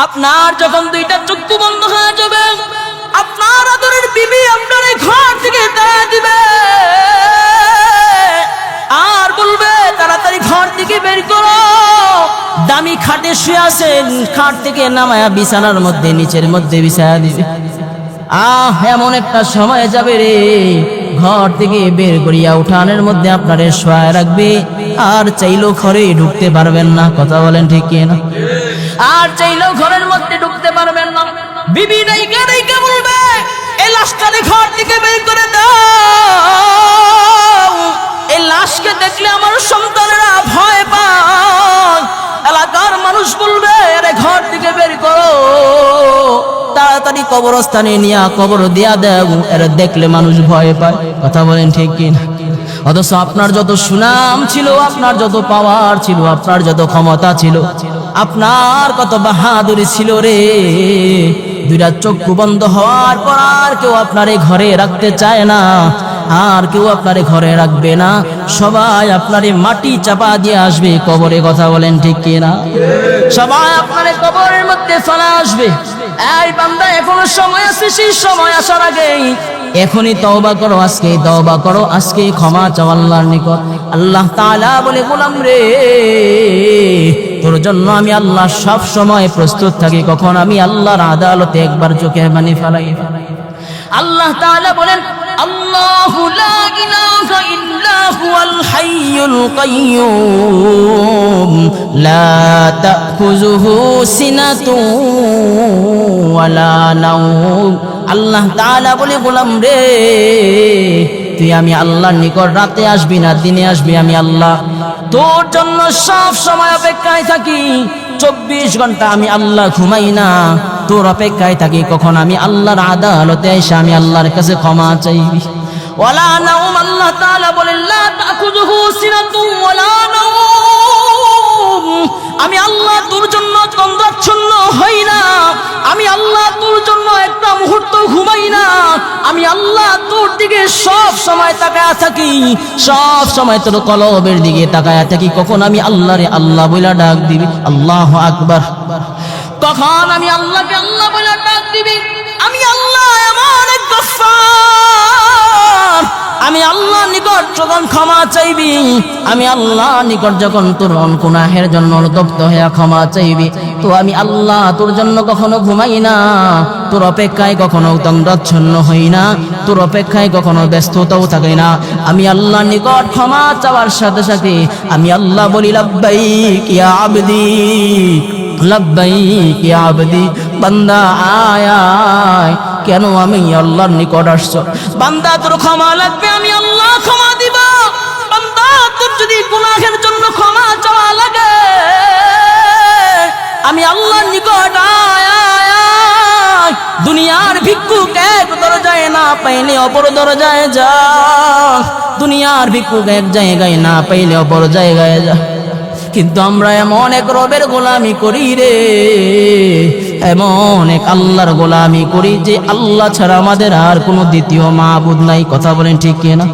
আপনার যখন দুইটা চক্ষু বন্ধ হয়ে যাবে, আপনার আদরের বিবি আপনার এই ঘর থেকে তাড়া দিবে আর বলবে তাড়াতাড়ি ঘর থেকে বের করো। দামি খাটে শুয়ে আছেন, খাট থেকে নামায়া বিছানার মধ্যে নিচের মধ্যে বিছায়া দিবে। এমন একটা সময় যাবে রে, ঘর থেকে বের করিয়া উঠানের মধ্যে আপনারে শোয়া রাখবে, আর চাইলেও ঘরে ঢুকতে পারবেন না। কথা বলেন ঠিক কি না? আর চাইলেও ঘরের মধ্যে ঢুকতে পারবেন না। বিবি নাইকা নাইকা বলবে এই লাশটারে ঘর থেকে বের করে দাও। এই লাশকে দেখলে আমার সন্তানেরা ভয় পায়। এলাকার মানুষ বলবে আরে ঘর থেকে বের করো, তাড়াতাড়ি কবরস্থানে নিয়ে কবর দিয়া দেও, এরা দেখলে মানুষ ভয় পায়। কথা বলেন ঠিক কি না? অথচ আপনার যত সুনাম ছিল, আপনার যত পাওয়ার ছিল, আপনার যত ক্ষমতা ছিল, আপনার কত বাহাদুরি ছিল রে, দুইটা চক্ষু বন্ধ হওয়ার পর আর কেউ আপনার এই ঘরে রাখতে চায় না, আর কেউ আপনারে ঘরে রাখবে না। সবাই আপনারে মাটি চাপা দিয়ে আসবে কবরে। কথা বলেন ঠিক কি না? সবাই আপনারে কবরের মধ্যে ফেলা আসবে। এই বান্দা, এখনো সময় আছে, সেই সময় আসার আগেই এখনই তওবা করো, আজকে তওবা করো, আজকে ক্ষমা চাও আল্লাহর নিকট। আল্লাহ তাআলা বলে, গোলাম রে, তোর জন্য আমি আল্লাহ সব সময় প্রস্তুত থাকি, কখন আমি আল্লাহর আদালতে একবার চোখে পানি ফেলাই। আল্লাহ তাআলা বলেন, আল্লাহু লা ইলাহা ইল্লা হুয়াল হাইয়ুল কাইয়্যুম লা তাখুযুহু সিনাতুন ওয়ালা নাওম। আল্লাহ তাআলা বলে, গোলাম রে, তুই আমি আল্লাহর নিকট রাতে আসবি না দিনে আসবি, আমি আল্লাহ তোর জন্য সব সময় অপেক্ষায় থাকি। 24 ঘন্টা আমি আল্লাহ ঘুমাই না, তোর অপেক্ষায় থাকি কখন আমি আল্লাহর আদালতে এসে আমি আল্লাহর কাছে ক্ষমা চাইবি। ওয়ালা নাওম, আল্লাহ তাআলা বলেন, লা তাখুযুহু সিনাতুন ওয়ালা নাওম। আমি আল্লাহ তোর জন্য তন্দ্রাচ্ছন্ন হই না, আমি আল্লাহ তোর জন্য একটা মুহূর্ত ঘুমাই না, আমি আল্লাহ তোর দিকে সব সময় তাকায়া থাকি, সব সময় তোর কলবের দিকে তাকায়া থাকি, কখন আমি আল্লাহরে আল্লাহ বইলা ডাক দিবি। আল্লাহু আকবার। কখন আমি আল্লাহকে আল্লাহ বইলা ডাক দিবি। আমি আল্লাহ এমন এক গফফার, আমি আল্লাহর নিকট যখন ক্ষমা চাইবি, আমি আল্লাহর নিকট যখন তোর গুনাহের জন্য অনুতপ্ত হয়ে ক্ষমা চাইবি, তো আমি আল্লাহ তোর জন্য কখনো ঘুমাই না, তোর অপেক্ষায় কখনো তন্দ্রাচ্ছন্ন হই না, তোর অপেক্ষায় কখনো ব্যস্ততাও থাকি না। আমি আল্লাহর নিকট ক্ষমা চাওয়ার সাথে সাথে আমি আল্লাহ বলি, লাব্বাইক ইয়া আবদি, লাব্বাইক ইয়া আবদি। বান্দা আয় আয়, কেন আমি আল্লাহর নিকট আসছো? বান্দা তোর ক্ষমা লাগবে, আমি আল্লাহ ক্ষমা দিব। বান্দা তোর যদি গুনাহের জন্য ক্ষমা চাওয়া লাগে, আমি আল্লাহর নিকট আয় আয় আয়। দুনিয়ার ভিক্ষুক এক দরজায় না পাইলে অপর দরজায় যা, দুনিয়ার ভিক্ষুক এক জায়গায় না পাইলে অপর জায়গায় যা। কিন্তু আমরা এমন এক রবের গোলামি করি রে, এমন এক আল্লাহর গোলামি করি যে আল্লাহ ছাড়া আমাদের আর কোনো দ্বিতীয় মাবুদ নাই। কথা বলেন ঠিক কি না?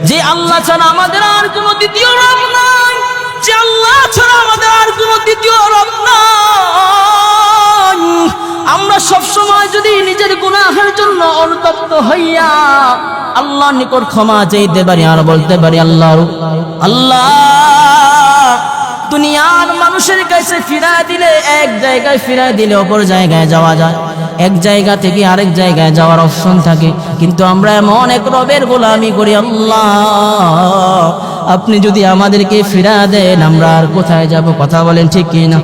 যে আল্লাহ ছাড়া আমাদের আর কোনো দ্বিতীয় রব নাই, যে আল্লাহ ছাড়া আমাদের আর কোনো দ্বিতীয় রব নাই। আমরা সব সময় যদি নিজের গুনাহের জন্য অনুতপ্ত হইয়া আল্লাহর নিকট ক্ষমা চাইতে পারি আর বলতে পারি, আল্লাহ আল্লাহ, দুনিয়ার মানুষের কাছে ফিরায় দিলে, এক জায়গায় ফিরায় দিলে অপর জায়গায় যাওয়া যায়, এক জায়গা থেকে আরেক জায়গায় যাওয়ার অপশন থাকে। কিন্তু আমরা এমন এক রবের গোলামি করি, আল্লাহ আপনি যদি আমাদেরকে ফিরা দেন, আমরা আর কোথায় যাব? কথা বলেন ঠিক কি না?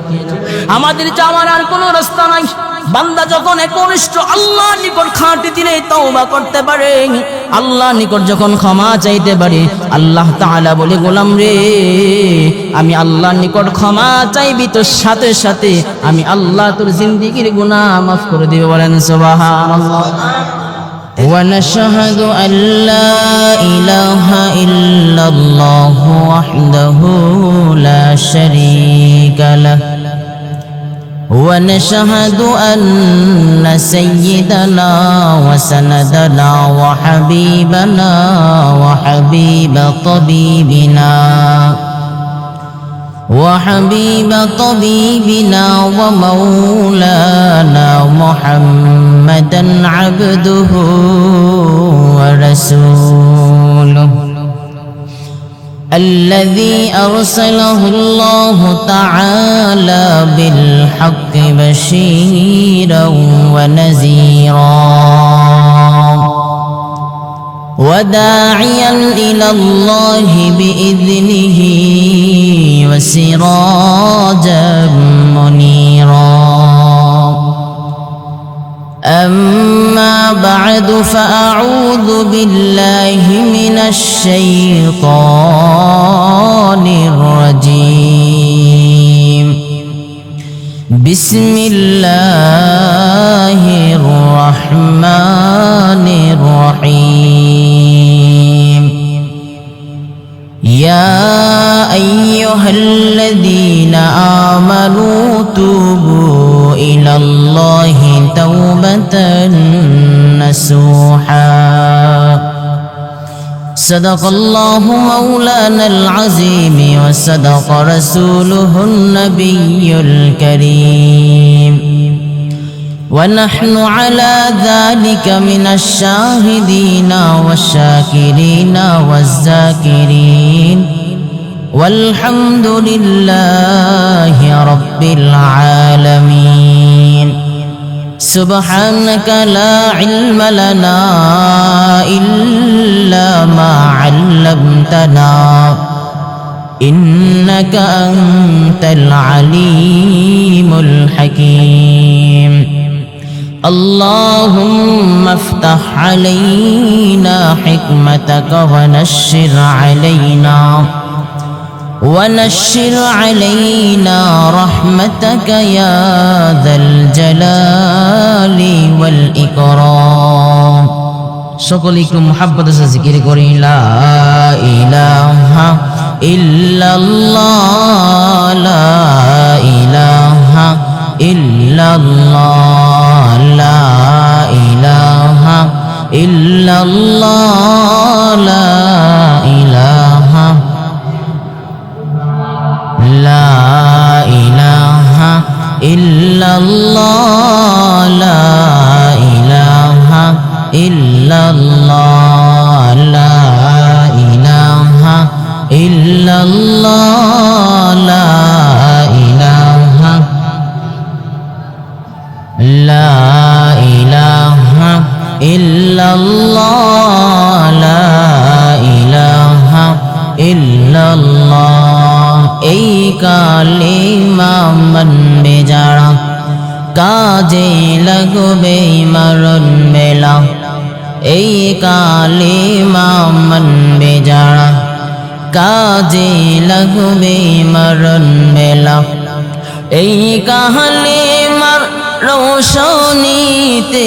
আমাদের যাওয়ার আর কোনো রাস্তা নাই। বান্দা যখন একনিষ্ঠ আল্লাহর নিকট খাঁটি দিলে তওবা করতে পারে, আল্লাহর নিকট যখন ক্ষমা চাইতে পারে, আল্লাহ তাআলা বলে, গোলাম রে, আমি আল্লাহর নিকট ক্ষমা চাইবি, তো সাথে সাথে আমি আল্লাহ তোর জিন্দেগীর গুনাহ মাফ করে দিব। বলেন সুবহানাল্লাহ। ونشهد أن لا إله إلا الله وحده لا شريك له ونشهد أن سيدنا وسندنا وحبيبنا وحبيب طبيبنا وحبيب طبيبنا ومولانا محمدا عبده ورسوله الذي أرسله الله تعالى بالحق بشيرا ونذيرا وداعيا إلى الله بإذنه وسراجا منيرا أما بعد فأعوذ بالله من الشيطان الرجيم بسم الله الرحمن الرحيم يا أيها الذين آمنوا توبوا إلى الله توبة نصوحا صدق الله مولانا العظيم وصدق رسوله النبي الكريم ونحن على ذلك من الشاهدين والشاكرين والذاكرين والحمد لله رب العالمين سبحانك لا علم لنا إلا ما علمتنا إنك أنت العليم الحكيم اللهم افتح علينا حكمتك ونشر علينا رحمتك يا ذا الجلال والإكرام সকলে একটু মুহাব্বতের সাথে জিকির করি লা ইলাহা ইল্লাল্লাহ লা ইলাহা ইল্লাল্লাহ লা ইলাহা ইল্লাল্লাহ লা ইলাহা লা ইলাহা ইল্লাল্লাহ লা ইলাহা ইল্লাল্লাহ লা ইলাহা ইল্লাল্লাহ লা ইলাহা লা ইলাহা ইল্লাল্লাহ লা ইলাহা ইল্লাল্লাহ এই কালিমা মানবে যারা কাজে লাগবে মরণ বেলা এই কালিমা মানবে যারা কাজে লাগবে মরণ বেলা এই কালিমার রোশনীতে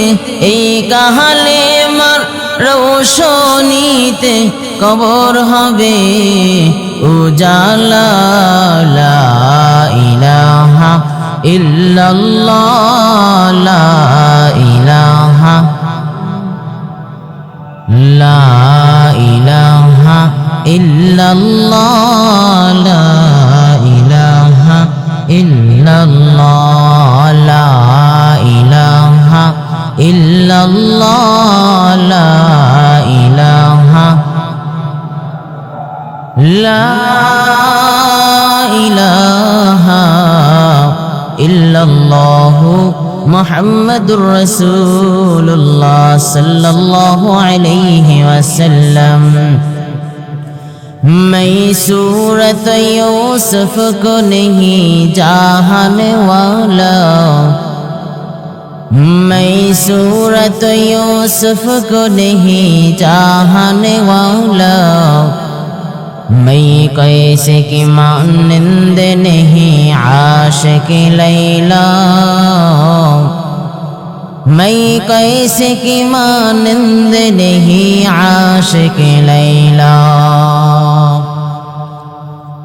এই কালিমার রোশনীতে কবর হবে উজালা লা ইলাহা ইল্লাল্লাহ লা ইলাহা লা ইলাহা ইল্লাল্লাহ লা ইলাহা ইল্লাল্লাহ লা ইলাহা ইল্লাল্লাহ লা ইলাহা লা ইলাহা ইল্লাল্লাহ মুহাম্মাদুর রাসূলুল্লাহ সাল্লাল্লাহু আলাইহি ওয়াসাল্লাম मैं सूरत यूसुफ को नहीं चाहने वाला मैं सूरत यूसुफ को नहीं चाहने वाला मैं कैसे की मानंद नहीं आशिक लैला मैं कैसे की मानंद नहीं आशिक लैला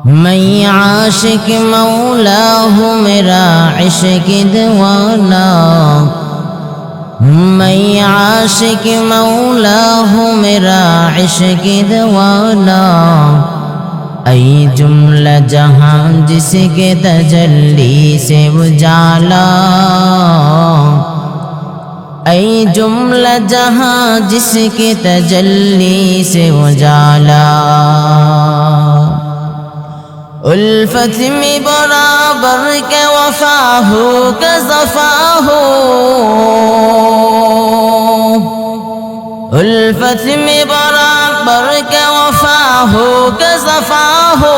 मैं आशिक मौला हूँ मेरा इश्क दीवाना मैं आशिक मौला हूँ मेरा इश्क दीवाना ऐ जुमला जहां जिसके तजल्ली से उजाला, ऐ जुमला जहां जिसके तजल्ली से उजाला। उल्फत में बराबर के वफा हो के ज़फ़ा हो, उल्फत में बराबर के वफा हो के ज़फ़ा हो।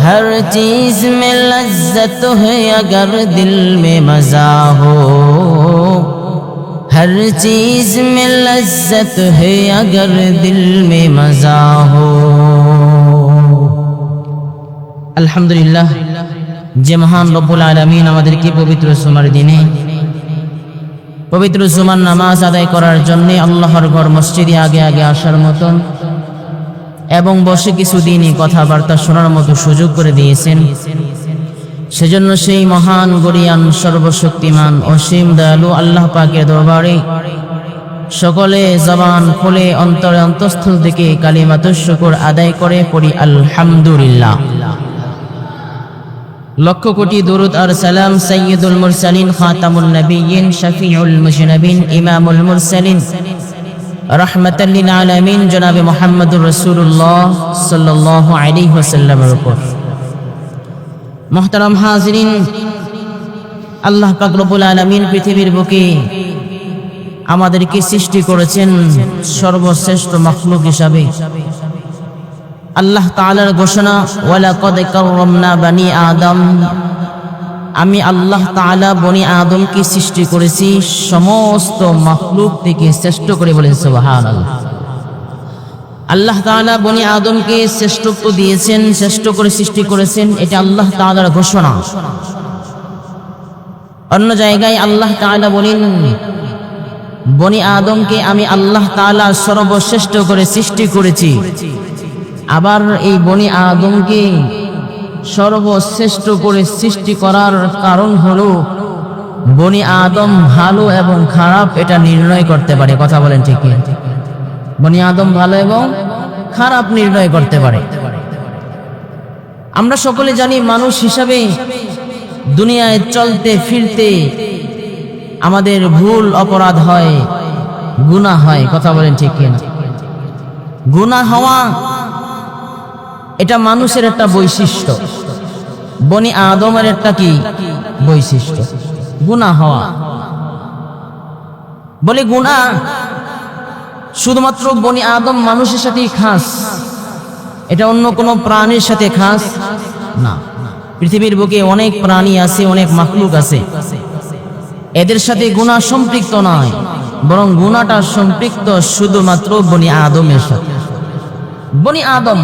हर चीज़ में लज्जत है अगर दिल में मज़ा हो, हर चीज़ में लज्जत है अगर दिल में मज़ा हो। আলহামদুলিল্লাহ, যে মহান রব্বুল আলামিন আমাদেরকে পবিত্র জুমার দিনে পবিত্র জুমার নামাজ আদায় করার জন্য আল্লাহর ঘর মসজিদে আগে আগে আসার মতন এবং বসে কিছু দিনই কথাবার্তা শোনার মতো সুযোগ করে দিয়েছেন, সেজন্য সেই মহান গরিয়ান সর্বশক্তিমান অসীম দয়ালু আল্লাহ পাকের দরবারে সকলে জবান খুলে অন্তরে অন্তঃস্থল থেকে কালিমাতুশ শুকর আদায় করে পড়ি আলহামদুলিল্লাহ। লক্ষ কোটি দুরুদ আর সালাম সাইয়্যিদুল মুরসালিন খাতামুন নবিয়্যিন শফিউল মুজনাবিন ইমামুল মুরসালিন রাহমাতাল লিল আলামিন জনাবে মুহাম্মদুর রাসূলুল্লাহ সাল্লাল্লাহু আলাইহি ওয়াসাল্লামের উপর। মুহতারাম হাজিরিন, আল্লাহ পাক রব্বুল আলামিন পৃথিবীর বুকে আমাদেরকে সৃষ্টি করেছেন সর্বশ্রেষ্ঠ মাখলুক হিসাবে। আল্লাহ তাআলার ঘোষণা, ওয়ালাকাদ কাররামনা বানি আদম, আমি আল্লাহ তাআলা বনি আদমকে সৃষ্টি করেছি সমস্ত মাখলুক থেকে শ্রেষ্ঠ করে। বলেন সুবহানাল্লাহ। আল্লাহ তাআলা বনি আদমকে শ্রেষ্ঠত্ব দিয়েছেন, শ্রেষ্ঠ করে সৃষ্টি করেছেন, এটা আল্লাহ তাআলার ঘোষণা। অন্য জায়গায় আল্লাহ তাআলা বলেন, বনি আদমকে আমি আল্লাহ তাআলা সর্বশ্রেষ্ঠ করে সৃষ্টি করেছি। আবার এই বনি আদমকে সর্বশ্রেষ্ঠ করে সৃষ্টি করার কারণ হলো বনি আদম ভালো এবং খারাপ এটা নির্ণয় করতে পারে। কথা বলেন ঠিক কি? বনি আদম ভালো এবং খারাপ নির্ণয় করতে পারে। আমরা সকলে জানি মানুষ হিসাবে দুনিয়ায় চলতে ফিরতে আমাদের ভুল অপরাধ হয়, গুনাহ হয়। কথা বলেন ঠিক কি না? গুনাহ হওয়া এটা মানুষের একটা বৈশিষ্ট্য, বনি আদমের একটা কি বৈশিষ্ট্য? গুনাহ হওয়া। বলে গুনাহ শুধুমাত্র বনি আদম মানুষের সাথেই খাস, এটা অন্য কোনো প্রাণীর সাথে খাস না। পৃথিবীর বুকে অনেক প্রাণী আছে, অনেক মাখলুক আছে, এদের সাথে গুনাহ সম্পৃক্ত নয়, বরং গুনাহটা সম্পৃক্ত শুধুমাত্র বনি আদমের সাথে। বনি আদম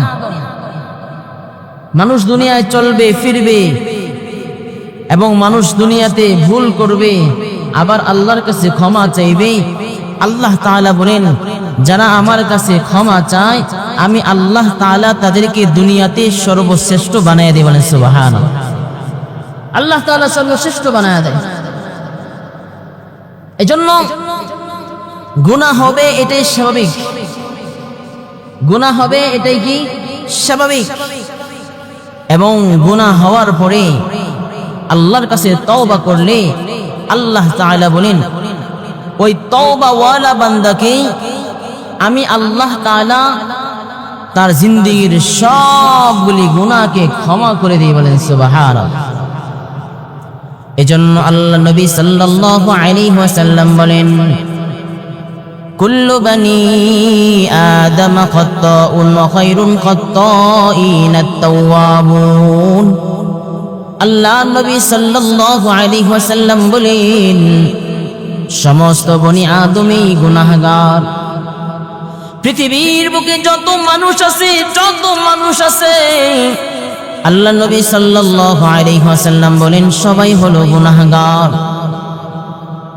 মানুষ দুনিয়ায় চলবে ফিরবে এবং মানুষ দুনিয়াতে ভুল করবে, আবার আল্লাহর কাছে ক্ষমা চাইবে। আল্লাহ তাআলা বলেন, যারা আমার কাছে ক্ষমা চায় আমি আল্লাহ তাআলা তাদেরকে দুনিয়াতে সর্বশ্রেষ্ঠ বানায় দেয়। বলেন সুবহানাল্লাহ। আল্লাহ তাআলা সর্বশ্রেষ্ঠ বানায় দেয়। এজন্য গুনাহ হবে এটাই স্বাভাবিক, গুনাহ হবে এটাই কি স্বাভাবিক। এবং গুনাহ হওয়ার পরে আল্লাহর কাছে তওবা করলে আল্লাহ তাআলা বলেন, ওই তওবা ওয়ালা বান্দাকে আমি আল্লাহ তাআলা তার জিন্দেগীর সবগুলি গুনাহকে ক্ষমা করে দিই। বলেন সুবহানাল্লাহ। এজন্য আল্লাহ নবী সাল্লাল্লাহু আলাইহি ওয়াসাল্লাম বলেন, কুল্লু বানি আদম খাত্তাউন ওয়া খায়রুল খাত্তাইন আত-তাওয়াবুন। আল্লাহ নবী সাল্লাল্লাহু আলাইহি ওয়াসাল্লাম বলেন, সমস্ত বনি আদমই গুনাহগার। পৃথিবীর বুকে যত মানুষ আছে আল্লাহ নবী সাল্লাল্লাহু আলাইহি ওয়াসাল্লাম বলেন সবাই হলো গুনাহগার।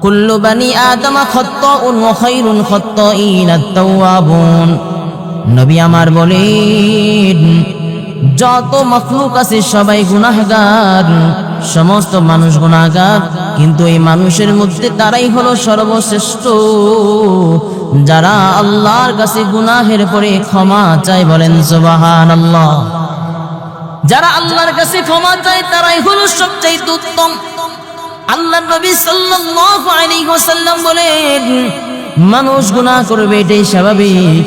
কুল্লু বানি আদম খাত্তাউন ওয়া খায়রুল খাত্তাইন আত-তাওয়াবুন। নবী আমার বলেন যত মাখলুক আছে সবাই গুনাহগার, সমস্ত মানুষ গুনাহগার, কিন্তু এই মানুষের মধ্যে তারাই হলো সর্বশ্রেষ্ঠ যারা আল্লাহর কাছে গুনাহের পরে ক্ষমা চায়। বলেন সুবহানাল্লাহ। যারা আল্লাহর কাছে ক্ষমা চায় তারাই হলো সবচেয়ে উত্তম। আল্লাহ নবী সাল্লাল্লাহু আলাইহি ওয়াসাল্লাম বলেন, মানুষ গুনাহ করবে এটাই স্বাভাবিক,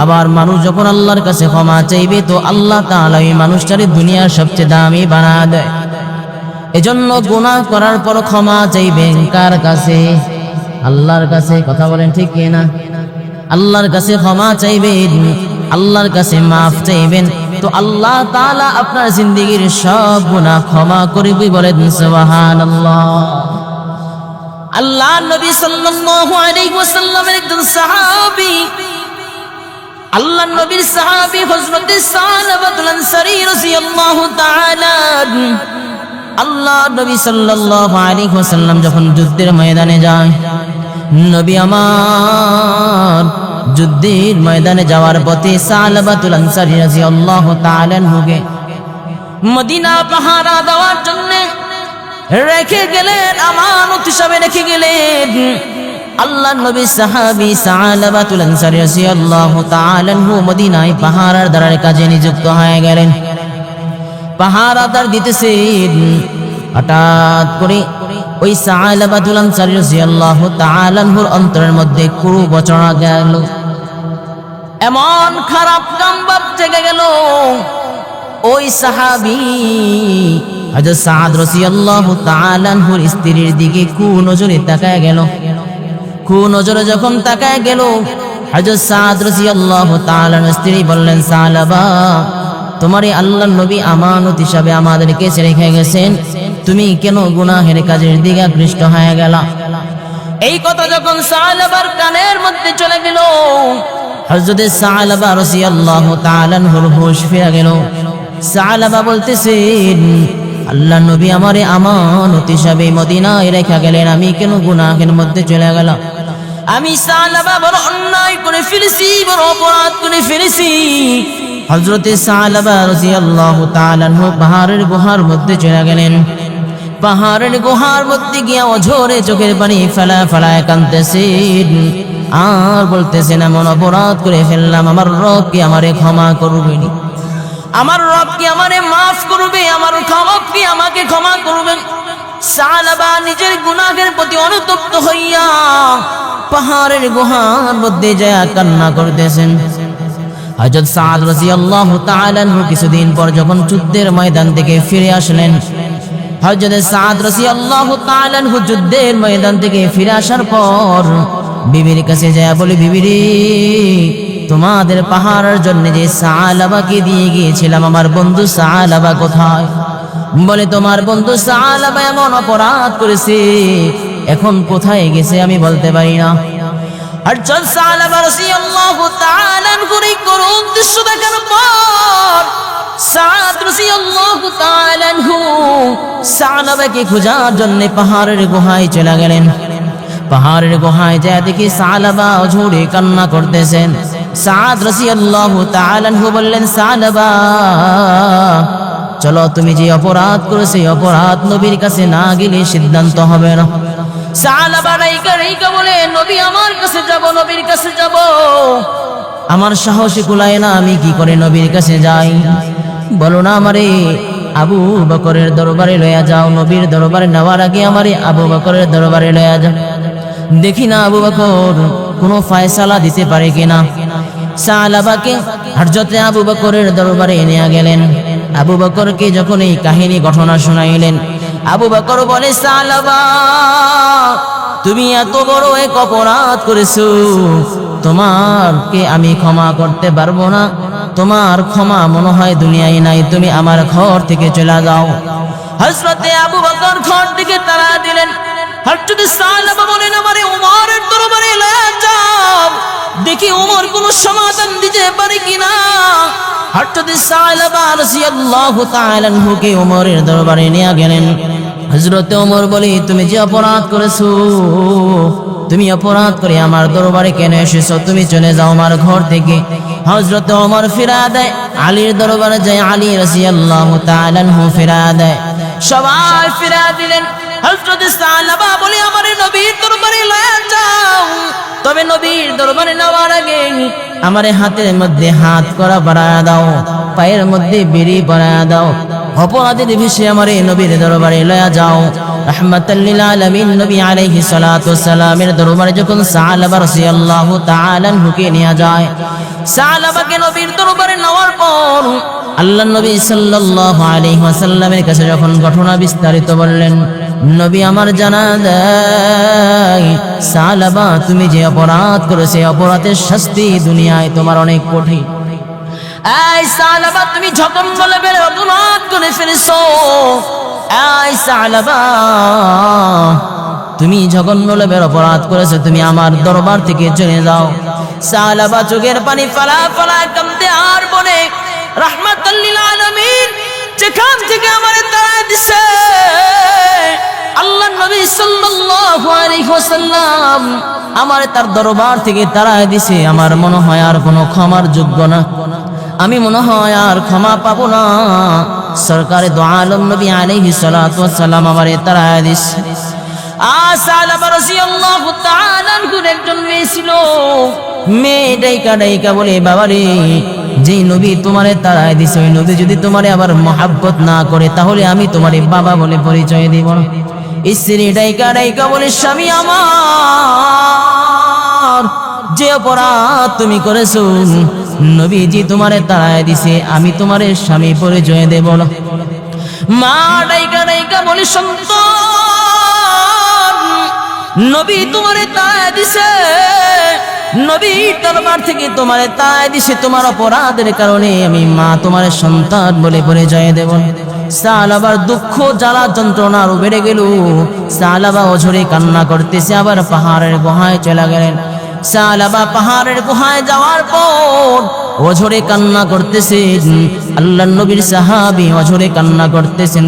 আবার মানুষ যখন আল্লাহর কাছে ক্ষমা চাইবে তো আল্লাহ তাআলা এই মানুষটারে দুনিয়ার সবচেয়ে দামি বানায় দেয়। এজন্য গুনাহ করার পর ক্ষমা চাইবেন কার কাছে? আল্লাহর কাছে। কথা বলেন ঠিক কি না? আল্লাহর কাছে ক্ষমা চাইবেন, আল্লাহর কাছে মাফ চাইবেন, তো আল্লাহ তাআলা আপনার জিন্দেগীর সব গুনাহ ক্ষমা করবে। বলেন সুবহানাল্লাহ। আল্লাহ নবী সাল্লাল্লাহু আলাইহি ওয়াসাল্লামের একজন সাহাবী, আল্লাহ নবীর সাহাবী হযরত সালাবাতুল আনসারী রাদিয়াল্লাহু তাআলা, আল্লাহ নবী সাল্লাল্লাহু আলাইহি ওয়াসাল্লাম যখন যুদ্ধের ময়দানে যায়, নবী আমার যুদ্ধের ময়দানে যাওয়ার পথে সালাবাতুল আনসারী রাদিয়াল্লাহু তাআলা হুকে মদিনা পাহারা দেওয়ার জন্য রেখে গেলেন, আমানত হিসাবে রেখে গেলেন। আল্লাহ নবী সাহাবী সালাবাতুল আনসারী রাদিয়াল্লাহু তাআলা মদিনায় পাহারাদারের কাজে নিযুক্ত হয়ে গেলেন। পাহারাদার দিতেছেন, হঠাৎ করে ওই সালাবাতুল আনসারী রাদিয়াল্লাহু তাআলা অন্তরের মধ্যে কুরু বচনা গেল, এমন খারাপ কাম ভাব জেগে গেল। ওই সাহাবী হযরত সাদ রাদিয়াল্লাহু তাআলা স্ত্রীর দিকে কুনজরে তাকায় গেল। কুনজরে যখন তাকায় গেল, হযরত সাদ রাদিয়াল্লাহু তাআলা স্ত্রী বললেন, সালাবা, তোমারই আল্লাহর নবী আমানত হিসাবে আমাদেরকে রেখে গেছেন, তুমি কেন গুনাহের কাজের দিকে আকৃষ্ট হয়ে গেলা? এই কথা যখন সালাবার কানের মধ্যে চলে গেল, হযরত সালাবা রাদিয়াল্লাহু তাআলা হুশ ফিরে গেল। সালাবা বলতেছেন, আল্লাহর নবী আমারে আমানত হিসাবে মদিনায় রেখে গেলেন, আমি কেন গুনাহের মধ্যে চলে গেলাম? আমি সালাবা বড় অন্যায় করে ফেলেছি, বড় অপরাধ করে ফেলেছি। হযরত সালাবা রাদিয়াল্লাহু তাআলা পাহাড়ের গুহার মধ্যে চলে গেলেন। পাহাড়ের গুহার মধ্যে গিয়ে অঝরে চোখের পানি ফেলা ফেলায় কাঁদতেছেন আর বলতেছেন, এমন অপরাধ করে ফেললাম, আমার রব কি আমারে ক্ষমা করবেন? আমার রব কি আমারে মাফ করবে? আমার রব কি আমাকে ক্ষমা করবেন? সালাবা নিজের গুনাহের প্রতি অনুতপ্ত হইয়া পাহাড়ের গুহার মধ্যে যায় কান্না করতেছেন। হযরত সাদ রাদিয়াল্লাহু তাআলা কিছুদিন পর যখন যুদ্ধের ময়দান থেকে ফিরে আসলেন, হযরত সাদ রাদিয়াল্লাহু তাআলা যুদ্ধের ময়দান থেকে ফিরে আসার পর বিবির কাছে যায় বলে, বিবি রে, তোমাদের পাহাড়ের জন্য যে সালাবাকে দিয়ে গিয়েছিলাম, আমার বন্ধু সালাবা কোথায়? বলে, তোমার বন্ধু সালাবা এমন অপরাধ করেছে, এখন কোথায় গেছে আমি বলতে পারি না। হযরত সালাবা রাদিয়াল্লাহু তাআলা করুণ দৃশ্য দেখার পর সাদ রাদিয়াল্লাহু তাআলা সালাবাকে খোঁজার জন্য পাহাড়ের গুহায় চলে গেলেন। পাহাড়ের গুহায় যায় দেখি সালাবা ঝরে কান্না করতেছেন। সাদ রাদিয়াল্লাহু তাআলা বললেন, সালাবা, চলো, তুমি যে অপরাধ করেছো অপরাধ নবীর কাছে না গেলে সিদ্ধান্ত হবে না। সালাবা রাইকা বলে, নবী আমার কাছে যাব, নবীর কাছে যাব। আমার সাহসে কুলায় না, আমি কি করে নবীর কাছে যাই? বলো না আমারে আবু বকরের দরবারে লয়া যাও, নবীর দরবারে নেওয়ার আগে আমারে আবু বকরের দরবারে লয়া যাও, দেখি না আবু বকর কোনো ফয়সালা দিতে পারে কিনা। সালাবাকে হযরত আবু বকরের দরবারে নিয়ে গেলেন। আবু বকরকে যখন এই কাহিনী ঘটনা শোনাইলেন, আবু বকর বলে, সালাবা, তুমি এত বড় এক অপরাধ করেছো, তোমারকে আমি ক্ষমা করতে পারবো না, তোমার ক্ষমা মনে হয় দুনিয়ায় নাই, তুমি আমার ঘর থেকে চলে যাও। হযরতে আবু বকর ঘর থেকে তাড়া দিলেন। হযরত সালাবা বলেন, আমারে ওমরের দরবারে লয়ে যাও, দেখি ওমর কোনো সমাধান দিতে পারে কিনা। হযরত সালাবা রাদিয়াল্লাহু তাআলা কে ওমরের দরবারে নিয়ে গেলেন। হযরত ওমর বলে, তুমি যে অপরাধ করেছো, তুমি অপরাধ করে আমার দরবারে কেন এসেছো? তুমি চলে যাও আমার ঘর থেকে। হযরত ওমর ফিরা দেয়, আলীর দরবারে যায়, আলী রাদিয়াল্লাহু তাআলা ফিরা দেয়, সবাই ফিরা দিলেন। হযরত সালাবা বলে, আমারে নবীর দরবারে লয়ে যাও, তবে নবীর দরবারে নেওয়ার আগে আমারে হাতের মধ্যে হাত করা বাড়ায়া দাও, পায়ের মধ্যে বিড়ি বাড়ায়া দাও, অপরাধীর ভেসে আমারে নবীর দরবারে লয়া যাও। রাহমাতাল লিল আলামিন নবী আলাইহিস সালাতু ওয়াস সালামের দরবারে যখন সাহাবা রাদিয়াল্লাহু তাআলা হুকে নিয়ে যায়, সাহাবাকে নবীর দরবারে নেওয়ার পর আল্লাহর নবী সাল্লাল্লাহু আলাইহি ওয়াসাল্লামের কাছে যখন ঘটনা বিস্তারিত বললেন, নবী আমার জানা দেয়, সাহাবা তুমি যে অপরাধ করেছে অপরাধের শাস্তি দুনিয়ায় তোমার অনেক কঠিন। এই সাহাবা তুমি জঘন্য লেভেলের অপরাধ করে ফেলেছো। এই সাহাবা তুমি জঘন্য লেভেলের অপরাধ করেছো, তুমি আমার দরবার থেকে চলে যাও। সাহাবা চোখের পানি ফালা ফালা কাঁদতে আর বলে, রাহমাতাল লিল আলামিন যেখান থেকে আমারে তাড়া দিছে আল্লাহর নবী সাল্লাল্লাহু আলাইহি ওয়াসাল্লাম আমারে তার দরবার থেকে তাড়া দিছে, আমার মনে হয় আর কোনো ক্ষমার যোগ্য না, আমি মনে হয় আর ক্ষমা পাবো না। সরকারে দো আলম নবী আলাইহিস সালাতু ওয়াস সালাম আমারে তাড়া দিছে। সাহাবা রাদিয়াল্লাহু তাআলা আনহুর একজন মেয়ে ছিল, মেয়ে ডাইকা ডাইকা বলে, বাবারে যেই নবী তোমারে তাড়ায় দিছে ওই নবী যদি তোমারে আবার মহাব্বত না করে তাহলে আমি তোমারে বাবা বলে পরিচয় দিব না। স্ত্রী ডাইকা ডাইকা বলে, স্বামী আমার যে অপরাধ তুমি করেছো নবীজি তোমারে তাড়ায় দিছে, আমি তোমারে স্বামী পরিচয় দেব না। মা ডাইকা ডাইকা বলে, সন্তান নবী তোমারে তাড়ায় দিছে, নবী দরবার থেকে তোমারে তাড়ায় দিছে, তোমার অপরাধের কারণে আমি মা তোমার সন্তান বলে পরিচয় দেব না। সাহাবার দুঃখ জ্বালা যন্ত্রণা আরো বেড়ে গেল। সাহাবা অঝরে কান্না করতেছে, আবার পাহাড়ের গুহায় চলে গেলেন। সাহাবা পাহাড়ের গুহায় যাওয়ার পর অঝরে কান্না করতেছেন। আল্লাহর নবীর সাহাবী অঝরে কান্না করতেছেন।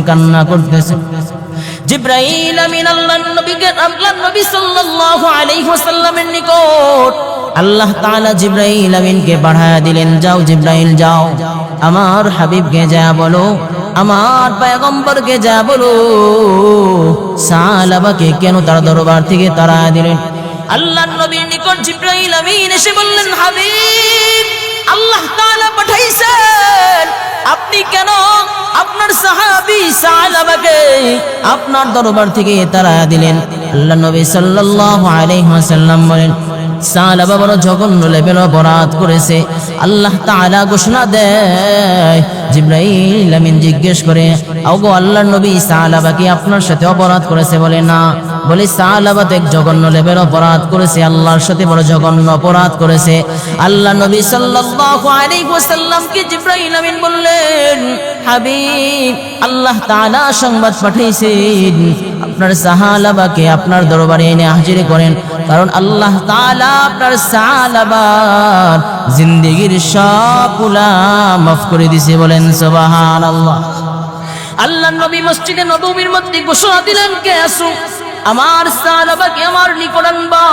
জিবরাইল আমিন আল্লাহর নবী সাল্লাল্লাহু আলাইহি ওয়াসাল্লামের নিকট আল্লাহ তাআলা জিবরাইল আমিনকে পাঠিয়ে দিলেন, যাও জিবরাইল যাও, আমার হাবিবকে যা বলো, আমার পয়গম্বরকে যা বলো সাহাবাকে কেন তার দরবার থেকে তাড়া দিলেন। আল্লাহর নবীর নিকট জিবরাইল আমিন এসে বললেন, হাবিব আল্লাহ তাআলা পাঠাইছেন, আপনি কেন আপনার সাহাবী সাহাবাকে আপনার দরবার থেকে তাড়া দিলেন। আল্লাহর নবী সাল্লাল্লাহু আলাইহি ওয়াসাল্লাম বলেন, সাহাবা বড় জঘন্য লেভেল অপরাধ করেছে। আল্লাহ তাআলা ঘোষণা দেয়, জিবরাইল আমিন জিজ্ঞেস করে, ওগো আল্লাহর নবী সাহাবা কি আপনার সাথে অপরাধ করেছে? বলে না। বলে সাহাবা তো এক জঘন্য লেভেল অপরাধ করেছে, আল্লাহর সাথে বড় জঘন্য অপরাধ করেছে। আল্লাহ নবী সাল্লাল্লাহু আলাইহি ওয়াসাল্লামকে জিবরাইল আমিন বললেন, হাবিব আল্লাহ তাআলা সংবাদ পাঠিয়েছেন আপনার সাহাবাকে আপনার দরবারে এনে হাজির করেন, কারণ আল্লাহ তাআলা আপনার সাহাবার জিন্দেগীর সব গুনাহ মাফ করে দিয়েছে। বলেন সুবহানাল্লাহ। আল্লাহর নবী মসজিদে নববীর মধ্যে ঘোষণা দিলেন, কে আসো আমার সাহাবাকে আমার নিকট আনবা।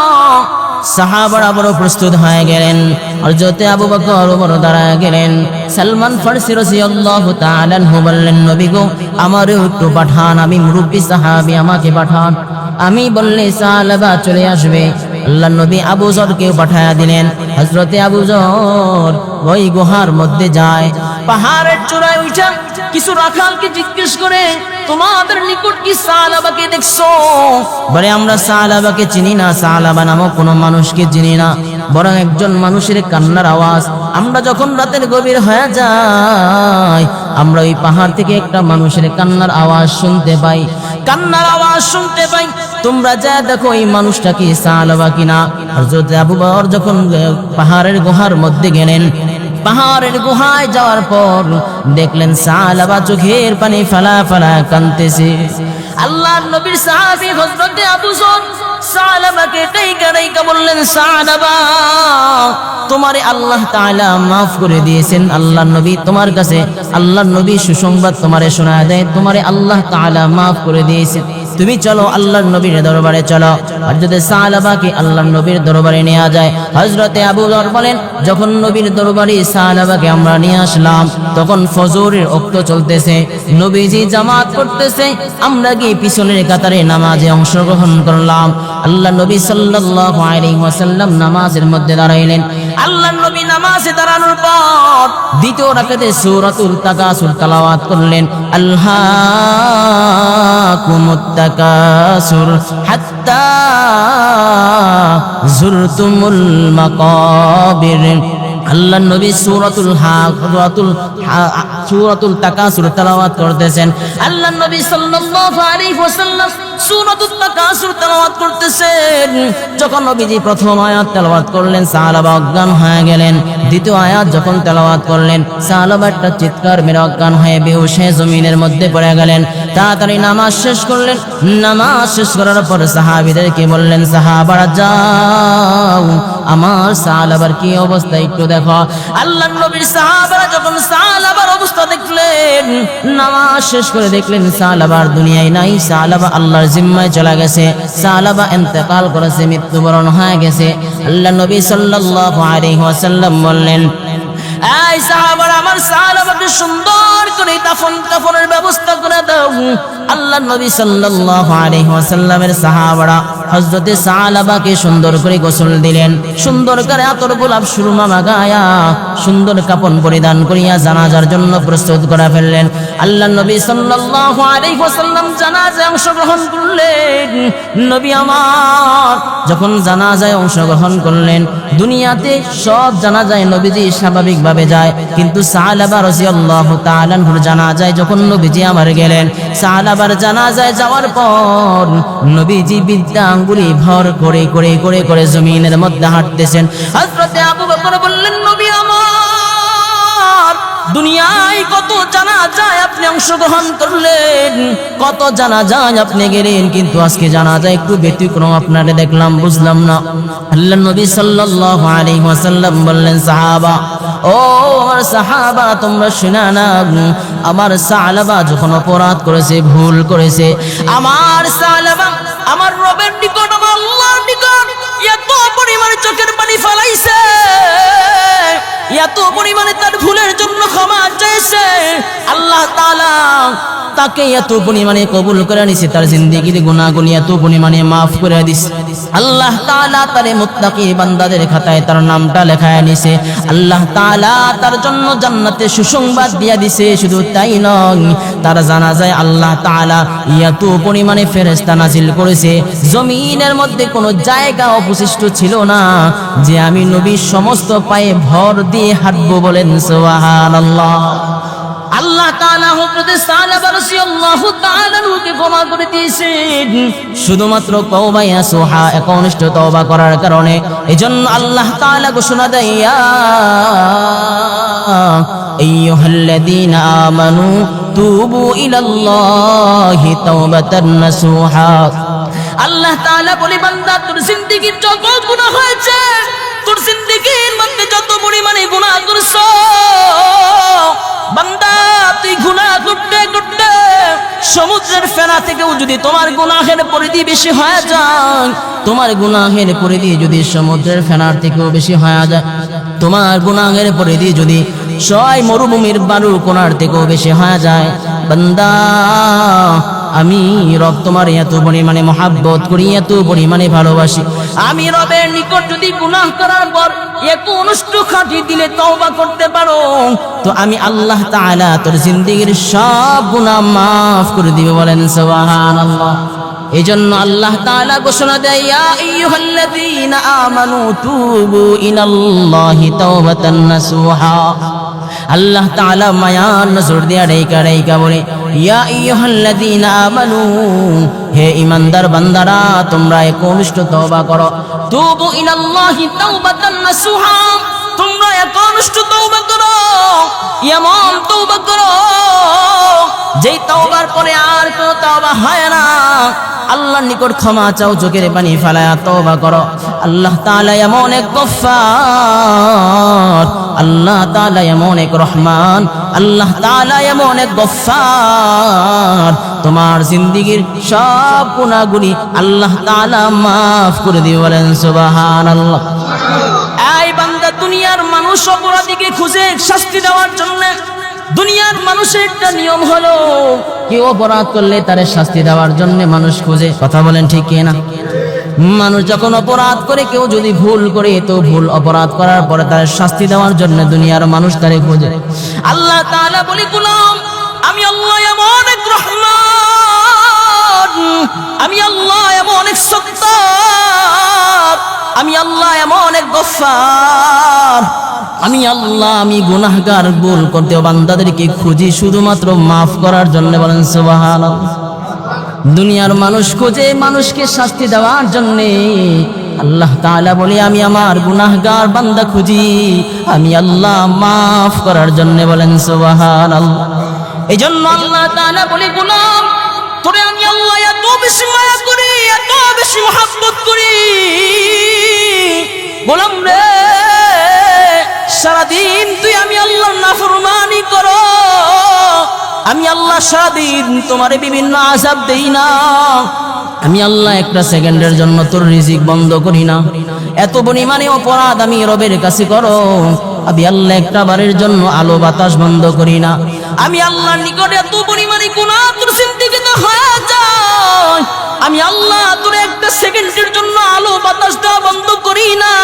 সাহাবারা বড় প্রস্তুত হয়ে গেলেন। হযরতে আবু বকর ওমর দাঁড়ায় গেলেন। সালমান ফারসি রাদিয়াল্লাহু তাআলা আনহু বললেন, নবী গো আমারও একটু পাঠান, আমি মুরব্বী সাহাবী, আমাকে পাঠান। আমি বললে সাহাবা চলে আসবে। আল্লাহর নবী আবু যরকে পাঠায়া দিলেন। হযরতে আবু যর ওই গুহার মধ্যে যায়, পাহাড়ের চূড়ায় উঠা কিছু রাখালকে জিজ্ঞেস করে, তোমাদের নিকট কি সাহাবাকে দেখছো? বলে, আমরা সাহাবাকে চিনি না, সাহাবা নামক কোনো মানুষকে চিনি না, বরং একজন মানুষের কান্নার আওয়াজ আমরা যখন রাতের গভীর হয়ে যাই আমরা ওই পাহাড় থেকে একটা মানুষের কান্নার আওয়াজ শুনতে পাই, কান্নার আওয়াজ শুনতে পাই। তোমরা যা দেখো এই মানুষটা কি সাহাবা কিনা। হযরত আবু বকর যখন পাহাড়ের গুহার মধ্যে গেলেন, পাহাড়ের গুহায় যাওয়ার পর দেখলেন সাহাবা চোখের পানি ফালা ফালা কাঁদতেছে। আল্লাহর নবীর সাহাবী হযরত আবু যর সাহাবাকে ডাইকা ডাইকা বললেন, সাহাবা তোমারে আল্লাহ তাআলা মাফ করে দিয়েছেন। আল্লাহর নবী তোমার কাছে, আল্লাহর নবী সুসংবাদ তোমারে শোনায় দেয়, তোমারে আল্লাহ তাআলা মাফ করে দিয়েছেন, তুমি চলো আল্লাহর নবীর দরবারে চলো। আর যদি সাহাবাকে আল্লাহর নবীর দরবারে নিয়ে যায়, হযরতে আবু যর বলেন, যখন নবীর দরবারে সাহাবাকে আমরা নিয়ে আসলাম তখন ফজরের ওয়াক্ত চলতেছে, নবীজি জামাত করতেছে, আমরা গিয়ে পিছনের কাতারে নামাজে অংশগ্রহণ করলাম। আল্লাহ নবী সাল্লাল্লাহু আলাইহি ওয়াসাল্লাম নামাজের মধ্যে দাঁড়াইলেন। আল্লাহর নবী নামাজে দাঁড়ানোর পর দ্বিতীয় রাকাতে সূরাতুল তাকাসুর তেলাওয়াত করলেন। আলহাকুমুত তাকাসুর হাত্তা যুরতুমুল মাকাবির। আল্লাহর নবী সূরাতুল তাকাসুর তেলাওয়াত করতেছেন। আল্লাহর নবী সাল্লাল্লাহু আলাইহি ওয়াসাল্লাম সূরাতুল তাকাসুর তেলাওয়াত করতেছেন। যখন নবীজি প্রথম আয়াত তেলাওয়াত করলেন সাহাবা অজ্ঞান হয়ে গেলেন। দ্বিতীয় আয়াত যখন তেলাওয়াত করলেন সাহাবা একটা চিৎকার মেরে অজ্ঞান হয়ে বেহুশ হয়ে জমিনের মধ্যে পড়ে গেলেন। তাড়াতাড়ি নামাজ শেষ করলেন। নামাজ শেষ করার পর সাহাবীদেরকে বললেন, সাহাবারা যাও, আমার সাহাবার কি অবস্থা একটু দেখো। আল্লাহর নবীর সাহাবারা যখন সাহাবার অবস্থা দেখলেন, নামাজ শেষ করে দেখলেন সাহাবার দুনিয়ায় নাই, সাহাবা আল্লাহর জিম্মায় চলে গেছে, সাহাবা ইন্তেকাল করেছে, মৃত্যুবরণ হয়ে গেছে। আল্লাহর নবী সাল্লাল্লাহু আলাইহি ওয়াসাল্লাম বললেন, এই সাহাবারা আমার সাহাবাকে সুন্দর করে কাফনের ব্যবস্থা করে দাও। আল্লাহর নবী সাল্লাল্লাহু আলাইহি ওয়াসাল্লামের সাহাবারা হযরতে সাহাবাকে সুন্দর করে গোসল দিলেন, সুন্দর করে আতর গোলাপ সুরমা মাগায়া সুন্দর কাফন পরিধান করিয়া জানাজার জন্য প্রস্তুত করে ফেললেন। আল্লাহর নবী সাল্লাল্লাহু আলাইহি ওয়াসাল্লাম জানাজায় অংশগ্রহণ করলেন। নবী আমার যখন জানাজায় অংশগ্রহণ করলেন, দুনিয়াতে সব জানাজায় নবীজি স্বাভাবিকভাবে যায়, কিন্তু সাহাবা রাদিয়াল্লাহু তাআলা আনহুর জানাজায় যখন নবীজি আমার গেলেন, সাহাবার জানাজায় যাওয়ার পর নবীজি বিদ্যা আঙ্গুলি ভর করে করে করে করে জমিনের মধ্যে হাঁটতেছেন। হযরতে আবু বকর বললেন, নবী আমার দুনিয়ায় কত জানাজায় আপনি অংশগ্রহণ করলেন, কত জানাজায় আপনি গেলেন, কিন্তু আজকে জানাজায় একটু ব্যতিক্রম আপনারে দেখলাম, বুঝলাম না। আল্লাহর নবী সাল্লাল্লাহু আলাইহি ওয়াসাল্লাম বললেন, সাহাবা, ও আমার সাহাবা, তোমরা শুনা না, আমার সাহাবা যখন অপরাধ করেছে, ভুল করেছে, আমার সাহাবা আমার রবের নিকট, আমার আল্লাহর নিকট এত পরিমাণে চোখের পানি ফেলাইছে, এত পরিমাণে তার ভুলের জন্য ক্ষমা চাইছে, আল্লাহ তাআলা তাকে এত পরিমাণে কবুল করে নিছে, তার জিন্দেগির গুনাহগুলি এত পরিমাণে মাফ করে দিছে। আল্লাহ তাআলা তার মুত্তাকি বান্দাদের খাতায় তার নামটা লেখায় নিছে। আল্লাহ তাআলা তার জন্য জান্নাতে সুসংবাদ দিয়া দিছে। শুধু তাই নয়, তার জানাজায় আল্লাহ তাআলা এত পরিমাণে ফেরেশতা নাজিল করেছে, জমিনের মধ্যে কোনো জায়গা অবশিষ্ট ছিল না যে আমি নবীর সমস্ত পায়ে ভর দিয়ে হাঁটবো। বলেন সুবহানাল্লাহ। আল্লাহ তাআলা হযরতে সাহাবা রাদিয়াল্লাহু তাআলা নুকে ক্ষমা করে দিয়েছেন শুধুমাত্র তওবা নাসুহা, একনিষ্ঠ তওবা করার কারণে। এজন্য আল্লাহ তাআলা ঘোষণা দেয়, ইয়া আইয়ুহাল্লাযীনা আমানু তুবু ইলাল্লাহি তাওবাতান নাসুহা। আল্লাহ তাআলা বলে, বান্দা তোর জিন্দেগীর যত গুনাহ হয়েছে, তোর জিন্দেগীর মধ্যে যত পরিমাণে গুনাহ করছো, বান্দা তুই গুনাহ করতে করতে সমুদ্রের ফেনা থেকেও যদি তোমার গুনাহের পরিধি বেশি হয়ে যায়, তোমার গুনাহের পরিধি যদি সমুদ্রের ফেনার থেকেও বেশি হয়ে যায়, তোমার গুনাহের পরিধি যদি ছয় মরুভূমির বালু কোনার থেকেও বেশি হয়ে যায়, বান্দা আমি রব তোমার এত পরিমাণে মহাব্বত করি, এত পরিমাণে ভালোবাসি, আমি রবের নিকট যদি গুনাহ করার পর একটু অনুষ্ঠ খাঁটি দিলে তওবা করতে পারো, তো আমি আল্লাহ তাআলা তোর জিন্দেগীর সব গুনাহ মাফ করে দিবে। বলেন সুবহানাল্লাহ। এজন্য আল্লাহ তাআলা ঘোষণা দেয়, ইয়া আইয়ুহাল্লাযীনা আমানু তুবু ইলাল্লাহি তাওবাতান নাসুহা। আল্লাহ তাআলা মায়ার নজর দিয়া ডাইকা বলে, ইয়া আইয়ুহাল্লাযীনা আমানু, হে ঈমানদার বান্দারা, তোমরা একনিষ্ঠ তওবা করো। তুবু ইলাল্লাহি তাওবাতান নাসুহা, তোমরা একনিষ্ঠ তওবা করো, এমন তওবা করো যেই তওবার পরে আর কোনো তওবা হয় না। আল্লাহর নিকট ক্ষমা চাও, চোখের পানি ফেলায়া তওবা করো। আল্লাহ তাআলা এমন এক গফফার, আল্লাহ তাআলা এমন এক রহমান, আল্লাহ তাআলা এমন এক গফফার, তোমার জিন্দেগীর সব গুনাহগুলি আল্লাহ তাআলা মাফ করে দিবেন। বলেন সুবহানাল্লাহ। এই বান্দা, দুনিয়ার মানুষ অপরাধীকে খুঁজে শাস্তি দেওয়ার জন্য, দুনিয়ার মানুষের একটা নিয়ম হলো, কেউ অপরাধ করলে তার শাস্তি দেওয়ার জন্য মানুষ খুঁজে। কথা বলেন ঠিক কি না? মানুষ যখন অপরাধ করে, কেউ যদি ভুল করে, তো ভুল অপরাধ করার পরে তার শাস্তি দেওয়ার জন্য দুনিয়ার মানুষ তারে খোঁজে। আল্লাহ তাআলা বলে, গোলাম আমি আল্লাহ এমন এক রহমান, আমি আল্লাহ এমন এক সত্তার, আমি আল্লাহ এমন এক গফফার, আমি আল্লাহ আমি গুনাহগার, ভুল করতে বান্দাদেরকে খুঁজি শুধুমাত্র মাফ করার জন্য। বলেন সুবহানাল্লাহ। দুনিয়ার মানুষ খোঁজে মানুষকে শাস্তি দেওয়ার জন্য, আল্লাহ তাআলা বলে আমি আমার গুনাহগার বান্দা খুঁজি, আমি আল্লাহ মাফ করার জন্য। বলেন সুবহানাল্লাহ। এই জন্য আল্লাহ তাআলা বলে, গোলাম তোরে আমি আল্লাহ এত বেশি মায়া করি, এত বেশি মহব্বত করি, গোলাম রে সারাদিন তুই আমি আল্লাহর নাফরমানি করো, আমি আল্লাহ সারাদিন তোমারে বিভিন্ন আযাব দেই না, আমি আল্লাহ একটা সেকেন্ডের জন্য তোর রিজিক বন্ধ করি না, এত পরিমাণে অপরাধ আমি রবের কাছে করো, আমি আল্লাহ একটা বারের জন্য আলো বাতাস বন্ধ করি না, আমি আল্লাহর নিকটে এত পরিমাণে গুনাহ তোর সিন্দিকেতে হয়ে যায়, আমি আল্লাহ তোর একটা সেকেন্ডের জন্য আলো বাতাস দেওয়া বন্ধ করি না,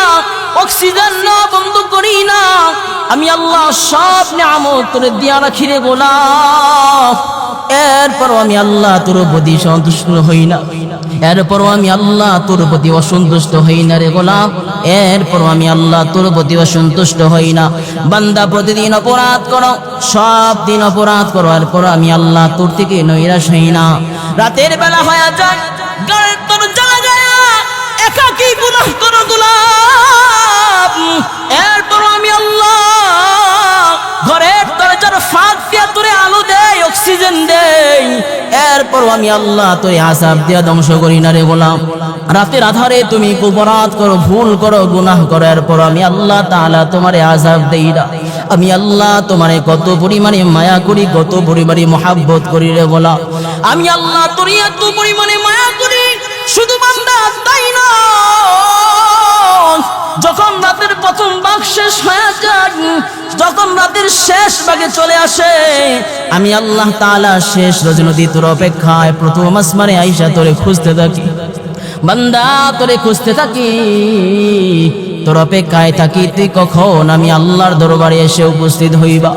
অক্সিজেন নেওয়া বন্ধ করি না, আমি আল্লাহ সব নিয়ামত তোর দিয়া রাখি রে গোলাম। এরপরও আমি আল্লাহ তোর প্রতি সন্তুষ্ট হই না, এরপরও আমি আল্লাহ তোর প্রতি অসন্তুষ্ট হই না রে গোলাম, এরপরও আমি আল্লাহ তোর প্রতি অসন্তুষ্ট হই না। বান্দা প্রতিদিন অপরাধ করো, সব দিন অপরাধ করো, এরপর আমি আল্লাহ তোর থেকে নৈরাশ হই না। রাতের বেলা হয়ে যায়, গায়ের তোর জ্বালা যায়, একাকী গুনাহ করো গোলাম, এরপর আমি আল্লাহ ঘরের দরজার ফাঁক দিয়া তোরে আলো দেই, অক্সিজেন দেই, এরপর আমি আল্লাহ তোরে আযাব দিয়া ধ্বংস করি না রে গোলাম। রাতের আধারে তুমি অপরাধ করো, ভুল করো, গুনাহ করো, এরপর আমি আল্লাহ তাআলা তোমারে আযাব দেই না। আমি আল্লাহ তোমারে কত পরিমাণে মায়া করি, কত পরিমাণে মহব্বত করি রে গোলাম। আমি আল্লাহ তোরে এত পরিমাণে মায়া করি, শুধু বান্দা তাই না, যখন রাতের প্রথম ভাগ শেষ হয়ে যায়, যখন রাতের শেষ ভাগে চলে আসে, আমি আল্লাহ তাআলা শেষ রজনী তোর অপেক্ষায় প্রথম আসমানে আইসা তোরে খুঁজতে থাকি, বান্দা তোরে খুঁজতে থাকি, তোর অপেক্ষায় থাকি, তুই কখন আমি আল্লাহর দরবারে এসে উপস্থিত হইবা।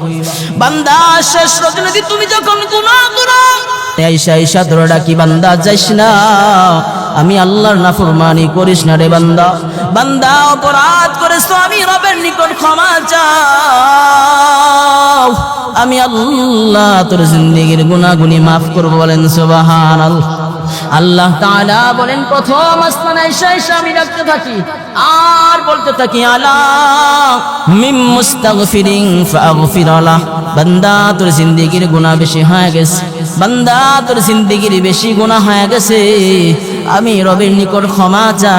বান্দা শেষ রজনী তুমি যখন গুনাহ করো, আইসা আইসা তোর ডাকি, বান্দা যাইস না, আমি আল্লাহর নাফরমানি করিস না রে বান্দা। বান্দা অপরাধ করেছো, আমি রবের নিকট ক্ষমা চাও, আমি আল্লাহ তোর জিন্দেগীর গুনাহগুনি মাফ করব। বলেন সুবহানাল্লাহ। আল্লাহ তাআলা বলেন, প্রথম আসমানে আইসা আইসা আমি ডাকতে থাকি আর বলতে থাকি, আলা মিম মুস্তাগফিরিন ফাগফির লাহ। বান্দা তোর জিন্দেগীর গুনাহ বেশি হয়ে গেছে, বান্দা তোর জিন্দেগীর বেশি গুনাহ হয়ে গেছে, আমি রবের নিকট ক্ষমা চা,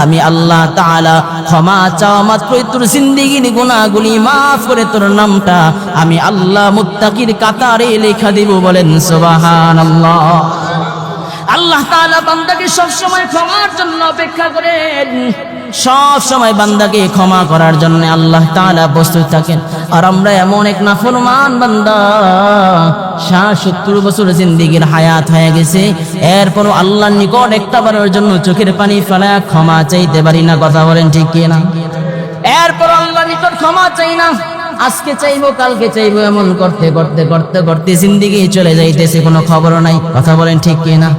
আমি আল্লাহ তাআলা ক্ষমা চাওয়া মাত্রই তোর জিন্দেগীর গুনাহগুলি মাফ করে তোর নামটা আমি আল্লাহ মুত্তাকির কাতারে লেখা দেব। বলেন সুবহানাল্লাহ। আল্লাহ তাআলা বান্দাকে সব সময় ক্ষমার জন্য অপেক্ষা করেন, সব সময় বান্দাকে ক্ষমা করার জন্য আল্লাহ তাআলা প্রস্তুত থাকেন। আর আমরা এমন এক নাফরমান বান্দা, 70 বছর জিন্দেগীর হায়াত হয়ে গেছে, এরপরও আল্লাহর নিকট একটা বারের জন্য চোখের পানি ফেলায় ক্ষমা চাইতে পারি না। কথা বলেন ঠিক কি না? এরপর আল্লাহর নিকট ক্ষমা চাই না, আজকে চাইবো কালকে চাইবো, এমন করতে করতে করতে করতে জিন্দেগি চলে যাইতেছে, কোনো খবর নাই। কথা বলেন ঠিক কি না?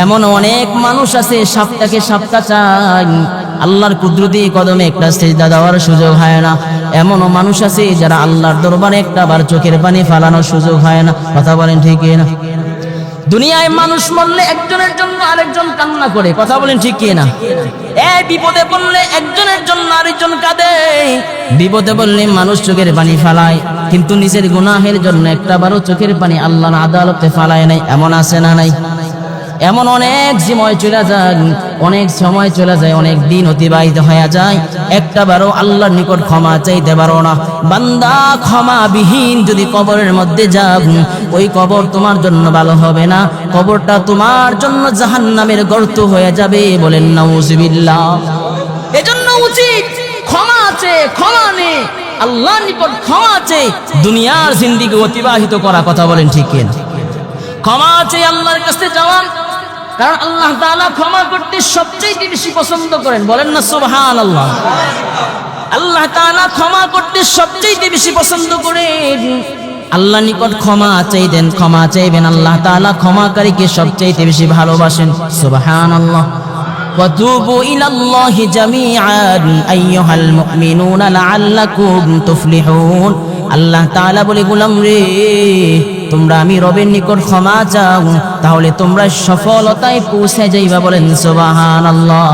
এমন অনেক মানুষ আছে, সাপটাকে সাপটা চায়, আল্লাহর কুদরতি কদমে একটা সিজদা দেওয়ার সুযোগ হয় না। এমনও মানুষ আছে যারা আল্লাহর দরবারে একটা বার চোখের পানি ফেলানোর সুযোগ হয় না। কথা বলেন ঠিক কি না? দুনিয়ায় মানুষ মরলে একজনের জন্য আরেকজন কান্না করে। কথা বলেন ঠিক কি না? এই বিপদে পড়লে একজনের জন্য আরেকজন কাঁদে, বিপদে পড়লে মানুষ চোখের পানি ফেলায়, কিন্তু নিজের গুনাহের জন্য একটা বারও চোখের পানি আল্লাহর আদালতে ফেলায় নাই। এমন আছে না নাই? এমন অনেক সময় চলে যায়, অনেক সময় চলে যায়, অনেক দিন অতিবাহিত হয়ে যায়, একটা বারও আল্লাহর নিকট ক্ষমা চাইতে পারো না। বান্দা ক্ষমা বিহীন যদি কবরের মধ্যে যাও, ওই কবর তোমার জন্য ভালো হবে না, কবরটা তোমার জন্য জাহান্নামের গর্ত হয়ে যাবে। বলেন নাউজুবিল্লাহ। এজন্য উচিত ক্ষমা আছে, ক্ষমা নে, আল্লাহর নিকট ক্ষমা আছে, দুনিয়ার জিন্দেগি অতিবাহিত করা। কথা বলেন ঠিক কি না? ক্ষমা আছে আল্লাহর কাছে যাওয়া, কারণ আল্লাহ তাআলা ক্ষমা করতে সবচেয়ে বেশি পছন্দ করেন, বলেন না সুবহানাল্লাহ। আল্লাহ তাআলা ক্ষমা করতে সবচেয়ে বেশি পছন্দ করেন। আল্লাহ নিকট ক্ষমা চাইবেন, ক্ষমা চাইবেন, আল্লাহ তাআলা ক্ষমাকারীকে সবচেয়ে বেশি ভালোবাসেন। সুবহানাল্লাহ। وَتُوبُوا إِلَى اللَّهِ جَمِيعًا أَيُّهَا الْمُؤْمِنُونَ لَعَلَّكُمْ تُفْلِحُونَ। আল্লাহ তাআলা বলে, গোলাম রে, তোমরা আমি রবের নিকট ক্ষমা চাও, তাহলে তোমরা সফলতায় পৌঁছে যাইবা, বলেন সুবহানাল্লাহ।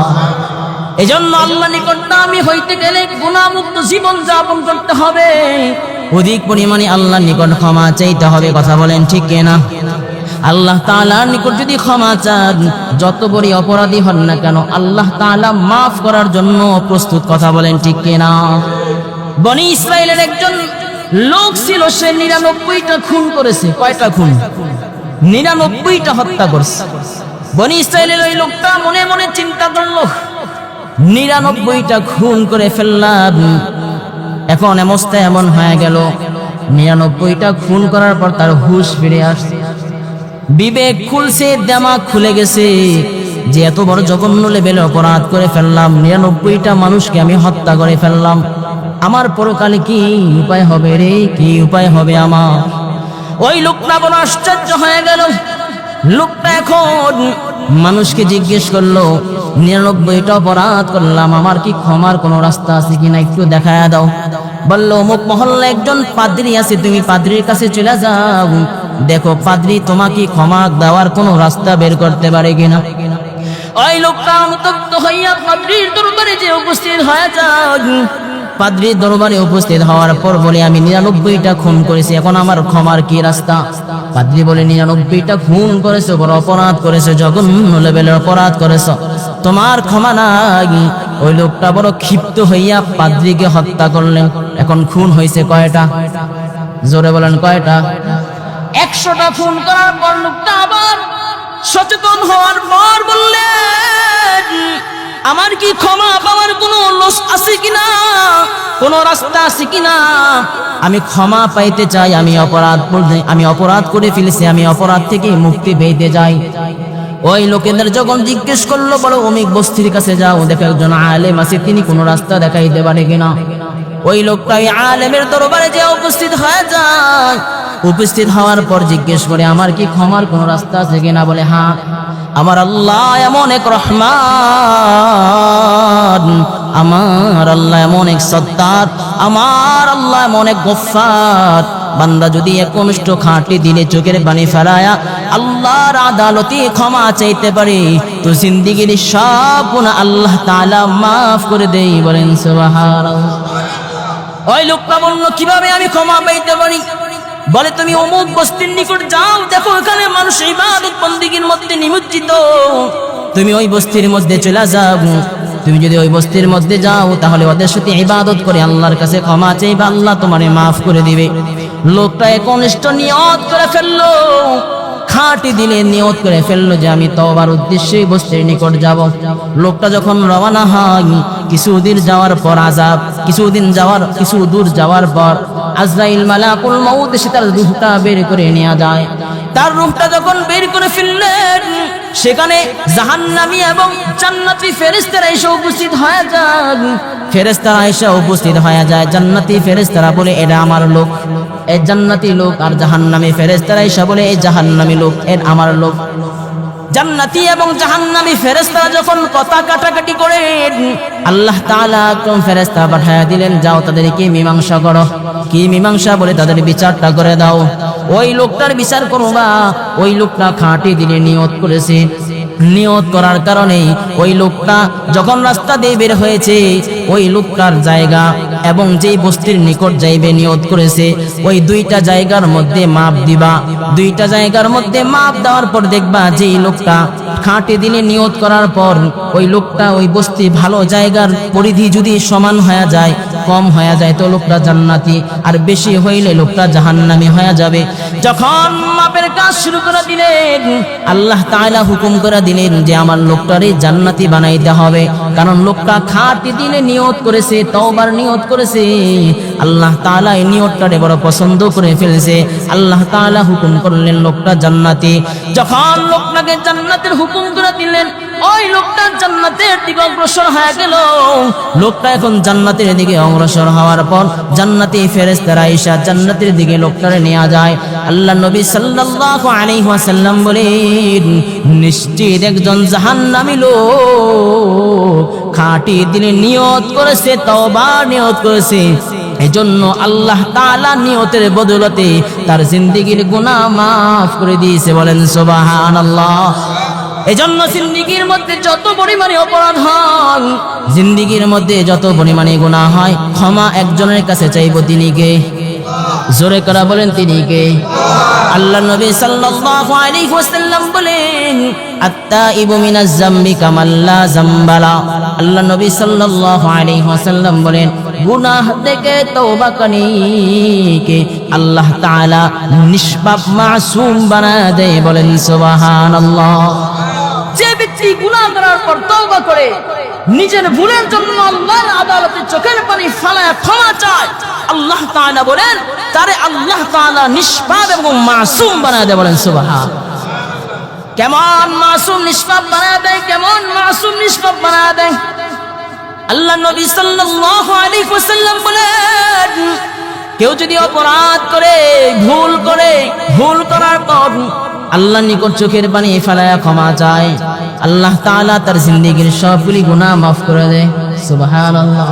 এজন্য আল্লাহ নিকট আমি হইতে গেলে গুনাহমুক্ত জীবন যাপন করতে হবে, অধিক পরিমাণে আল্লাহর নিকট ক্ষমা চাইতে হবে, কথা বলেন ঠিক কিনা? আল্লাহ তাআলার নিকট যদি ক্ষমা চান, যত বড় অপরাধী হন না কেন আল্লাহ তাআলা মাফ করার জন্য প্রস্তুত, কথা বলেন ঠিক কিনা? বনি ইসরাইলের একজন লোক ছিল, সে 99টা খুন করেছে। কয়টা খুন? 99টা হত্যা করেছে। বনি ইসরাইলের ওই লোকটা মনে মনে চিন্তা করলো, 99টা খুন করে ফেললাম, এখন অবস্থা এমন হয়ে গেল, 99টা খুন করার পর তার হুঁশ ফিরে আসছে, বিবেক খুলছে, দিমাগ খুলে গেছে যে এত বড় জঘন্য লেভেলে অপরাধ করে ফেললাম, 99টা মানুষকে আমি হত্যা করে ফেললাম, আমার পরকালে কি উপায় হবে রে, কি উপায় হবে আমার? ওই লোকটা বড় আশ্চর্য হয়ে গেল। লোকটা এখন মানুষকে জিজ্ঞেস করলো, 99টা অপরাধ করলাম, আমার কি ক্ষমার কোনো রাস্তা আছে কিনা, একটু দেখায়া দাও। বললো, অমুক মহল্লা একজন পাদ্রী আছে, তুমি পাদ্রীর কাছে চলে যাও, দেখো পাদ্রী তোমাকে ক্ষমা দেওয়ার কোনো রাস্তা বের করতে পারে কিনা। ওই লোকটা অনুতপ্ত হইয়া পাদ্রীর দরবারে যে উপস্থিত হয়ে যায়। পাদ্রীর দরবারে উপস্থিত হওয়ার পর বলে, আমি 99টা খুন করেছি, এখন আমার ক্ষমার কি রাস্তা? পাদ্রী বলে, 99টা খুন করেছো, বড় অপরাধ করেছো, জঘন্য লেভেলের অপরাধ করেছো, তোমার ক্ষমা নাই। ওই লোকটা বড় ক্ষিপ্ত হইয়া পাদ্রীকে হত্যা করলেন। এখন খুন হয়েছে কয়টা? জোরে বলেন কয়টা? 100টা খুন করার পর লোকটা আবার সচেতন হওয়ার পর বললেন, আমার কি ক্ষমা পাওয়ার কোনো লস আছে কিনা, কোনো রাস্তা আছে কিনা? আমি ক্ষমা পাইতে চাই, আমি অপরাধ করে ফেলেছি, আমি অপরাধ থেকে মুক্তি পেতে যাই। ওই লোকেদের যখন জিজ্ঞেস করলো, বলো অমিক বস্তির কাছে যাও, দেখো একজন আলেম আছে, তিনি কোনো রাস্তা দেখাইতে পারে কিনা। ওই লোকটা ওই আলেমের দরবারে যে উপস্থিত হয়ে যায়। উপস্থিত হওয়ার পর জিজ্ঞেস করে, আমার কি ক্ষমার কোনো রাস্তা আছে কিনা? বলে, হ্যাঁ, আমার আল্লাহ এমন এক রহমান, আমার আল্লাহ এমন এক সত্তার, আমার আল্লাহ এমন এক গফফার, বান্দা যদি একনিষ্ঠ খাঁটি দিলে চোখের পানি ফেলায়া আল্লাহর আদালতে ক্ষমা চাইতে পারে, তো জিন্দেগীর সব গুনাহ আল্লাহ তাআলা মাফ করে দেয়, বলেন সুবহানাল্লাহ। ওই লোকটা বলল, কিভাবে আমি ক্ষমা পাইতে পারি? বলে, তুমি অমুক বস্তির নিকট যাও, দেখো এখানে মানুষ ইবাদত বন্দেগীর মধ্যে নিমজ্জিত, তুমি ওই বস্তির মধ্যে চলে যাও। তুমি যদি ওই বস্তির মধ্যে যাও, তাহলে ওদের সাথে ইবাদত করে আল্লাহর কাছে ক্ষমা চাইবে, আল্লাহ তোমারে মাফ করে দিবে। লোকটা একনিষ্ঠ নিয়ত করে ফেললো, খাঁটি দিলে নিয়ত করে ফেললো যে আমি তওবার উদ্দেশ্যে বস্তির নিকট যাব। লোকটা যখন রওনা হয়, কিছুদিন যাওয়ার পর আযাব, কিছু দূর যাওয়ার পর আজরাইল মালাকুল মউত এসে তার রূহটা বের করে নিয়ে যায়। তার রূহটা যখন বের করে ফেললেন, সেখানে জাহান্নামী এবং জান্নাতি ফেরেশতারা এসে উপস্থিত হয়ে যায়। ফেরেশতারা এসে উপস্থিত হয়ে যায়, জান্নাতি ফেরেশতারা বলে, এটা আমার লোক, এই জান্নাতি লোক, আর জাহান্নামী ফেরেশতারা এসে বলে, এই জাহান্নামী লোক, এর আমার লোক। জান্নাতি এবং জাহান্নামী ফেরেশতারা যখন কথা কাটাকাটি করেন, আল্লাহ তাআলা কোন ফেরেশতা পাঠিয়ে দিলেন, যাও তাদেরকে মীমাংসা করো। কি মীমাংসা? বলে, তাদের বিচারটা করে দাও। ওই লোকটার বিচার করবা। ওই লোকটা খাঁটি দিলে নিয়ত করেছে, নিয়ত করার কারণে ওই লোকটা যখন রাস্তা দিয়ে বের হয়েছে, ওই লোকটার জায়গা এবং যেই বস্তির নিকট যাইবে নিয়ত করেছে, ওই দুইটা জায়গার মধ্যে মাপ দিবা। দুইটা জায়গার মধ্যে মাপ দেওয়ার পর দেখবা যেই লোকটা খাঁটি দিলে নিয়ত করার পর ওই লোকটা ওই বস্তি ভালো জায়গার পরিধি যদি সমান হয়ে যায়, কম হয়ে যায় তো লোকটা জান্নাতি, আর বেশি হইলে লোকটা জাহান্নামী হয়ে যাবে। যখন মাপের কাজ শুরু করে দিলেন, আল্লাহ তাআলা হুকুম করে দিলেন যে আমার লোকটারে জান্নাতি বানাইতে হবে, কারণ লোকটা খাঁটি দিলে নিয়ত করেছে, তওবার নিয়ত করেছে। আল্লাহ তাআলা এই নিয়তটারে বড় পছন্দ করে ফেলেছে। আল্লাহ তাআলা হুকুম করলেন লোকটা জান্নাতি। যখন লোকটাকে জান্নাতের হুকুম করে দিলেন, ওই লোকটা জান্নাতের দিকে অগ্রসর হয়ে গেল। লোকটা এখন জান্নাতের দিকে অগ্রসর হওয়ার পর জান্নাতি ফেরেশতারা এসে জান্নাতের দিকে লোকটারে নিয়ে যায়। আল্লাহ নবী সাল্লাল্লাহু আলাইহি ওয়াসাল্লাম বলেন, নিশ্চিত একজন জাহান্নামী লোক খাঁটি দিলে নিয়ত করেছে, তওবা নিয়ত করেছে, এজন্য আল্লাহ তাআলা নিয়তের বদলতে তার জিন্দেগীর গুনাহ মাফ করে দিয়েছে। বলেন সুবহানাল্লাহ। এজন্য জিন্দেগীর মধ্যে যত পরিমাণে অপরাধ হয়, জিন্দেগীর মধ্যে যত পরিমাণে গুনাহ হয়, ক্ষমা একজনের কাছে চাইব, তিনি কে? জোরে করে বলেন, তিনি কে? আল্লাহ নবী সাল্লাল্লাহু আলাইহি ওয়াসাল্লাম বলেন, আত-তাইবু মিনাজ যামবি কামাল্লা যামবালা। আল্লাহ নবী সাল্লাল্লাহু আলাইহি ওয়াসাল্লাম বলেন, গুনাহ থেকে তওবাকারীকে আল্লাহ তাআলা নিষ্পাপ মাসুম বানায় দেয়। বলেন সুবহানাল্লাহ। যে ব্যক্তি গুনাহ করার পর তওবা করে, নিজের ভুলের জন্য আল্লাহর আদালতে চোখের পানি ফেলায় ক্ষমা চায়, আল্লাহ তাআলা বলেন তারে আল্লাহ তাআলা নিষ্পাপ এবং মাসুম বানায় দেয়। বলেন সুবহান। কেমন মাসুম নিষ্পাপ বানায় দেয়, কেমন মাসুম নিষ্পাপ বানায় দেয়। আল্লাহ নবী সাল্লাল্লাহু আলাইহি ওয়াসাল্লাম বলেন, কেউ যদি অপরাধ করে, ভুল করে, ভুল করার পর আল্লাহর নিকট চোখের পানি ফেলায়া ক্ষমা চায়, আল্লাহ তাআলা তার জিন্দেগীর সবগুলি গুনাহ মাফ করে দেয়। সুবহানাল্লাহ।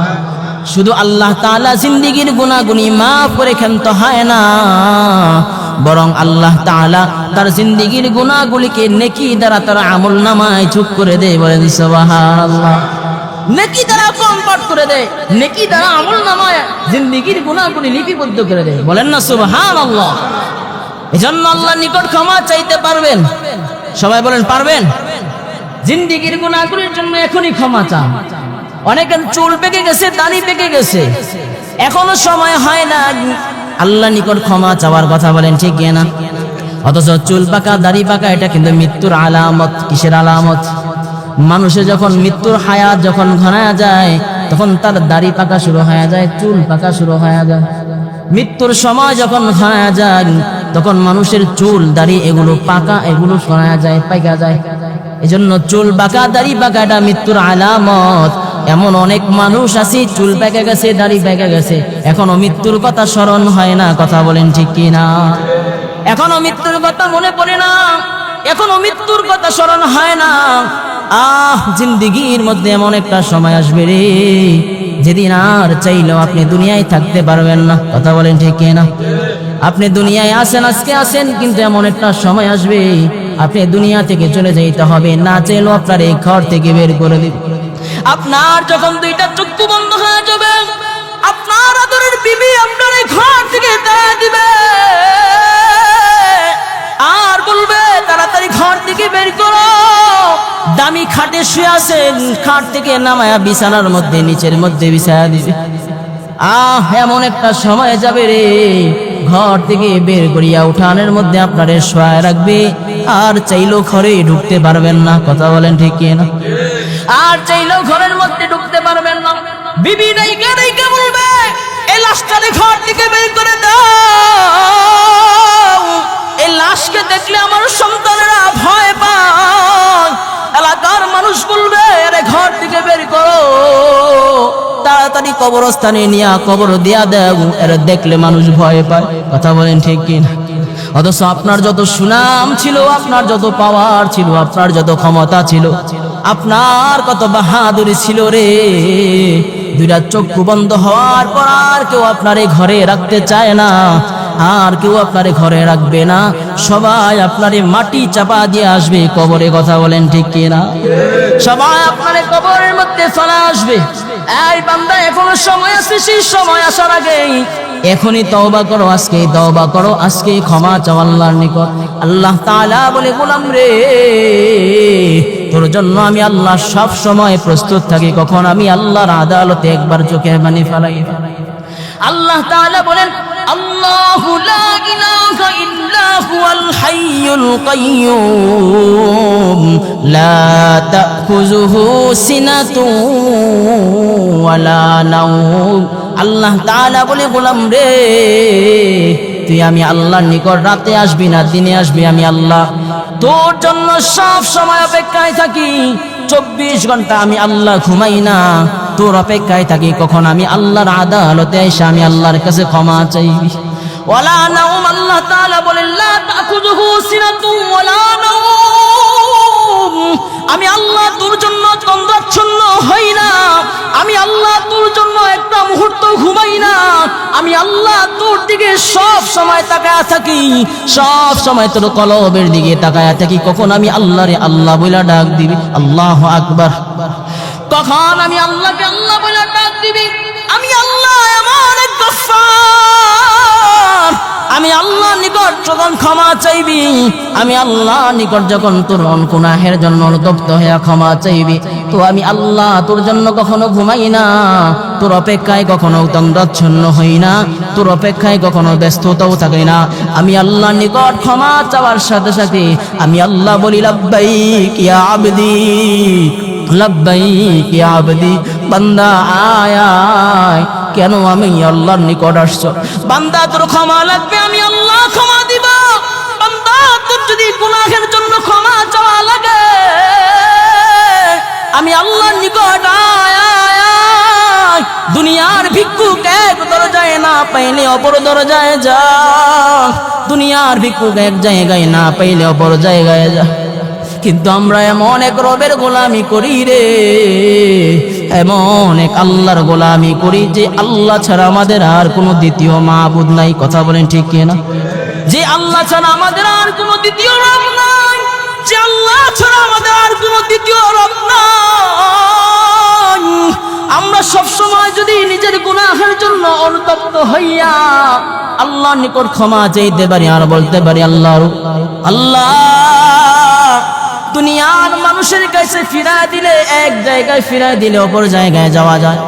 শুধু আল্লাহ তাআলা জিন্দেগীর গুনাহগুলি মাফ করে ক্ষান্ত হয় না, বরং আল্লাহ তাআলা তার জিন্দেগীর গুনাহগুলিকে নেকি দ্বারা তার আমলনামায় যোগ করে দেয়। বলেন সুবহানাল্লাহ। নেকি দ্বারা কনভার্ট করে দেয়, নেকি দ্বারা আমলনামায় জিন্দেগীর গুনাহগুলি লিপিবদ্ধ করে দেয়। বলেন না সুবহানাল্লাহ। এজন্য আল্লাহর নিকট ক্ষমা চাইতে পারবেন, সবাই বলেন পারবেন। জিন্দেগীর গুনাহগুলির জন্য এখনই ক্ষমা চান। অনেকের চুল পেকে গেছে, দাড়ি পেকে গেছে, এখনো সময় হয় না আল্লাহর নিকট ক্ষমা চাওয়ার কথা। বলেন ঠিক না? অথচ চুল পাকা, দাড়ি পাকা এটা কিন্তু মৃত্যুর আলামত। কিসের আলামত? মানুষের যখন মৃত্যুর হায়াত যখন ঘনায় যায়, তখন তার দাড়ি পাকা শুরু হয়ে যায়, চুল পাকা শুরু হয়ে যায়। মৃত্যুর সময় যখন ঘনায় যায়, তখন মানুষের চুল, দাড়ি এগুলো পাকা, এগুলো শোনা যায়, পাইকা যায়। এজন্য চুল পাকা, দাড়ি পাকা এটা মৃত্যুর আলামত। এমন অনেক মানুষ আছে চুল পেকে গেছে, দাড়ি পেকে গেছে, এখনো মৃত্যুর কথা স্মরণ হয় না। কথা বলেন ঠিক কি না? এখনো মৃত্যুর কথা মনে পড়ে না, এখনো মৃত্যুর কথা স্মরণ হয় না। জিন্দেগীর মধ্যে এমন একটা সময় আসবে রে, যেদিন আর চাইলেও আপনি দুনিয়ায় থাকতে পারবেন না। কথা বলেন ঠিক কি না? আপনি দুনিয়ায় আছেন, আজকে আছেন, কিন্তু এমন একটা সময় আসবে আপনি দুনিয়া থেকে চলে যাইতে হবে, না চাইলেও আপনার এই ঘর থেকে বের করে দিবে। আপনার যখন দুইটা চক্ষু বন্ধ হয়ে যাবে, আপনার আদরের বিবি আপনার এই ঘর থেকে তাড়া দিবে আর বলবে তাড়াতাড়ি ঘর থেকে বের করো। দামি খাটে শুয়ে আছেন, খাট থেকে নামায়া বিছানার মধ্যে, নিচের মধ্যে বিছায়া দিবে। এমন একটা সময় যাবে রে, ঘর থেকে বের করিয়া উঠানের মধ্যে আপনারে শোয়া রাখবে, আর চাইলেও ঘরে ঢুকতে পারবেন না। কথা বলেন ঠিক কি না? আর চাইলেও ঘরের মধ্যে ঢুকতে পারবেন না। বিবি নাইকা নাইকা বলবে, এই লাশটারে ঘর থেকে বের করে দাও, এই লাশকে দেখলে আমার সন্তানেরা ভয় পায়। এলাকার মানুষ বলবে, আরে ঘর থেকে বের করো, তাড়াতাড়ি কবরস্থানে নিয়ে কবর দিয়া দেও, এরা দেখলে মানুষ ভয় পায়। কথা বলেন ঠিক কি না? অথচ আপনার যত সুনাম ছিল, আপনার যত পাওয়ার ছিল, আপনার যত ক্ষমতা ছিল, আপনার কত বাহাদুরি ছিল রে, দুইটা চক্ষু বন্ধ হওয়ার পর আর কেউ আপনার এই ঘরে রাখতে চায় না, আর কেউ আপনার ঘরে রাখবে না। সবাই আপনার মাটি চাপা দিয়ে আসবে কবরে। কথা বলেন ঠিক কি না? সবাই আপনার কবরের মধ্যে ফেলা আসবে। এই বান্দা, এখনো সময় আছে, সেই সময় আসার আগেই এখনই তওবা করো, আজকেই তওবা করো, আজকেই ক্ষমা চাও আল্লাহর নিকট। আল্লাহ তাআলা বলে, গোলাম রে, তোর জন্য আমি আল্লাহ সব সময় প্রস্তুত থাকি, কখন আমি আল্লাহর আদালতে একবার চোখের পানি ফেলাই। আল্লাহ তাআলা বলেন, আল্লাহু লা ইলাহা ইল্লা হুয়াল হাইয়ুল কাইয়্যুম লা তাখুযুহু সিনাতুন ওয়ালা নাওম। আল্লাহ তাআলা বলে, গোলাম রে, তুই আমি আল্লাহর নিকট রাতে আসবি না দিনে আসবি, আমি আল্লাহ তোর জন্য সব সময় অপেক্ষায় থাকি। 24 ঘন্টা আমি আল্লাহ ঘুমাই না, তোর অপেক্ষায় থাকি কখন আমি আল্লাহর আদালতে এসে আমি আল্লাহর কাছে ক্ষমা চাইবি। ওয়ালা নাউম, আল্লাহ তাআলা বলেন, লা তাখুযুহু সিনাতুন ওয়ালা নাউম। আমি আল্লাহ তোর জন্য তন্দ্রাচ্ছন্ন হই না, আমি আল্লাহ তোর জন্য একটা মুহূর্ত ঘুমাই না, আমি আল্লাহ তোর দিকে সব সময় তাকায়া থাকি, সব সময় তোর কলবের দিকে তাকায়া থাকি কখন আমি আল্লাহরে আল্লাহ বলে ডাক দিবি। আল্লাহু আকবার। কখন আমি আল্লাহকে আল্লাহ বলে ডাক দিবি। আমি আল্লাহ এমন এক গফফার, আমি আল্লাহ নিকট যখন ক্ষমা চাইবি, আমি আল্লাহ নিকট যখন তোর গুনাহের জন্য অনুতপ্ত হয়ে ক্ষমা চাইবি, তো আমি আল্লাহ তোর জন্য কখনো ঘুমাই না, তোর অপেক্ষায় কখনো তন্দ্রাচ্ছন্ন হই না, তোর অপেক্ষায় কখনো ব্যস্ততাও থাকি না। আমি আল্লাহ নিকট ক্ষমা চাওয়ার সাথে সাথে আমি আল্লাহ বলি, লাব্বাইক ইয়া আবদি, লাব্বাইক ইয়া আবদি। বান্দা আয় আয়, কেন আমি আল্লাহর নিকট আসছো? বান্দা তোর ক্ষমা লাগবে, আমি আল্লাহ ক্ষমা দিব। বান্দা তোর যদি গুনাহের জন্য ক্ষমা চাওয়া লাগে, আমি আল্লাহর নিকট আয় আয় আয়। দুনিয়ার ভিক্ষুক এক দরজায় না পাইলে অপর দরজায় যা, দুনিয়ার ভিক্ষুক এক জায়গায় না পাইলে অপর জায়গায় যা। কিন্তু আমরা এমন এক রবের গোলামি করি রে, এমন এক আল্লাহর গোলামি করি যে আল্লাহ ছাড়া আমাদের আর কোনো দ্বিতীয় মাবুদ নাই। কথা বলেন ঠিক কি না? যে আল্লাহ ছাড়া আমাদের আর কোনো দ্বিতীয় রব নাই, যে আল্লাহ ছাড়া আমাদের আর কোনো দ্বিতীয় রব নাই। আমরা সব সময় যদি নিজের গুনাহের জন্য অনুতপ্ত হইয়া আল্লাহর নিকট ক্ষমা চাইতে পারি আর বলতে পারি, আল্লাহ আল্লাহ দুনিয়ার মানুষের কাছে ফিরায় দিলে, এক জায়গায় ফিরায় দিলে অপর জায়গায় যাওয়া যায়,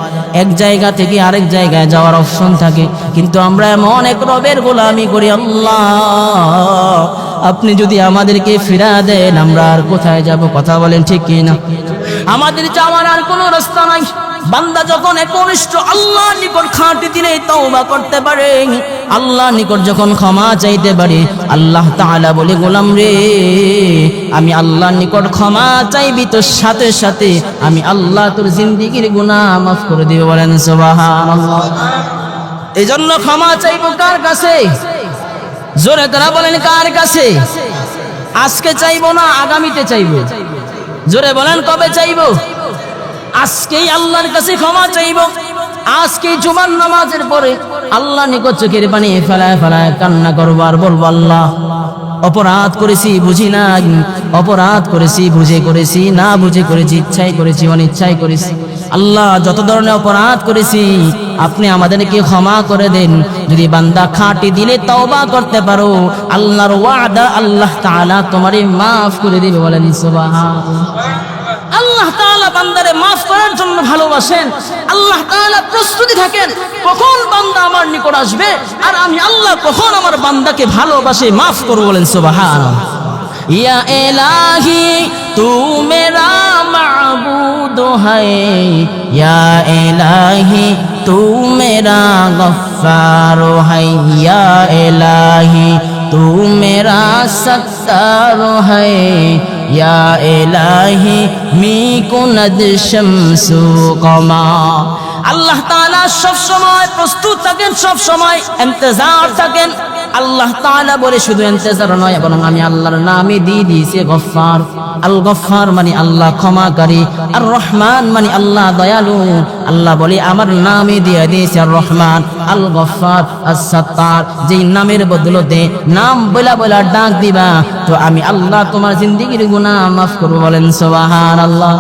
এক জায়গা থেকে আরেক জায়গায় যাওয়ার অপশন থাকে। কিন্তু আমরা এমন এক রবের গোলামি করি, আল্লাহ আপনি যদি আমাদেরকে ফিরা দেন আমরা আর কোথায় যাব? কথা বলেন ঠিক কি না? আমাদের যাওয়ার আর কোনো রাস্তা নাই। বান্দা যখন একনিষ্ঠ আল্লাহর নিকট খাঁটি দিলে তওবা করতে পারে, আল্লাহর নিকট যখন ক্ষমা চাইতে পারে, আল্লাহ তাআলা বলে, গোলাম রে, আমি আল্লাহর নিকট ক্ষমা চাইবি তো সাথে সাথে আমি আল্লাহ তোর জিন্দেগীর গুনাহ মাফ করে দিব। বলেন সুবহানাল্লাহ। এই জন্য ক্ষমা চাইবো কার কাছে? জোরে তারা বলেন কার কাছে? আজকে চাইবো না আগামীতে চাইবো? জোরে বলেন কবে চাইবো? আজকেই আল্লাহর কাছে ক্ষমা চাইবো। আজকেই জুমার নামাজের পরে আল্লাহ নিকট চোখের পানি ফেলায় ফেলায় কান্না করবো আর বলবো, আল্লাহ অপরাধ করেছি বুঝি না, অপরাধ করেছি বুঝে করেছি, না বুঝে করেছি, ইচ্ছাই করেছি অনিচ্ছাই করেছি। আল্লাহ যত ধরনের অপরাধ করেছি আপনি আমাদেরকে ক্ষমা করে দেন। যদি বান্দা খাঁটি দিলে তওবা করতে পারো, আল্লাহর ওয়াদা আল্লাহ তাআলা তোমারে মাফ করে দিবে। বলেন সুবহানাল্লাহ। আল্লাহ তাআলা বান্দারে মাফ করার জন্য ভালোবাসেন। আল্লাহ তাআলা প্রস্তুতি থাকেন কখন বান্দা আমার নিকট আসবে, আর আমি আল্লাহ কখন আমার বান্দাকে ভালোবাসে মাফ করব। বলেন সুবহানাল্লাহ। ইয়া ইলাহি তু মেরা মাবুদ হ্যায়, ইয়া ইলাহি তু মেরা গফফার হ্যায়, ইয়া ইলাহি তু মেরা সত্তার হ্যায়, ইয়া ইলাহি মি কুনদ শামসু কমা। আল্লাহ তাআলা সব সময় প্রস্তুত থাকেন, সব সময় ইন্তজার থাকেন। আল্লাহ তাআলা বলে শুধু ইন্তজার নয়, বরং আমি আল্লাহর নামে দিয়ে দিয়েছি গফফার। আল গফফার মানে আল্লাহ ক্ষমাকারী, আর রহমান মানে আল্লাহ দয়ালু। আল্লাহ বলে আমার নামে দিয়ে দিয়েছি আর রহমান, আল গফফার, আস-সাত্তার। যেই নামের বদলতে নাম বলা বলা ডাক দিবা তো আমি আল্লাহ তোমার জিন্দেগীর গুনাহ মাফ করব। বলেন সুবহানাল্লাহ।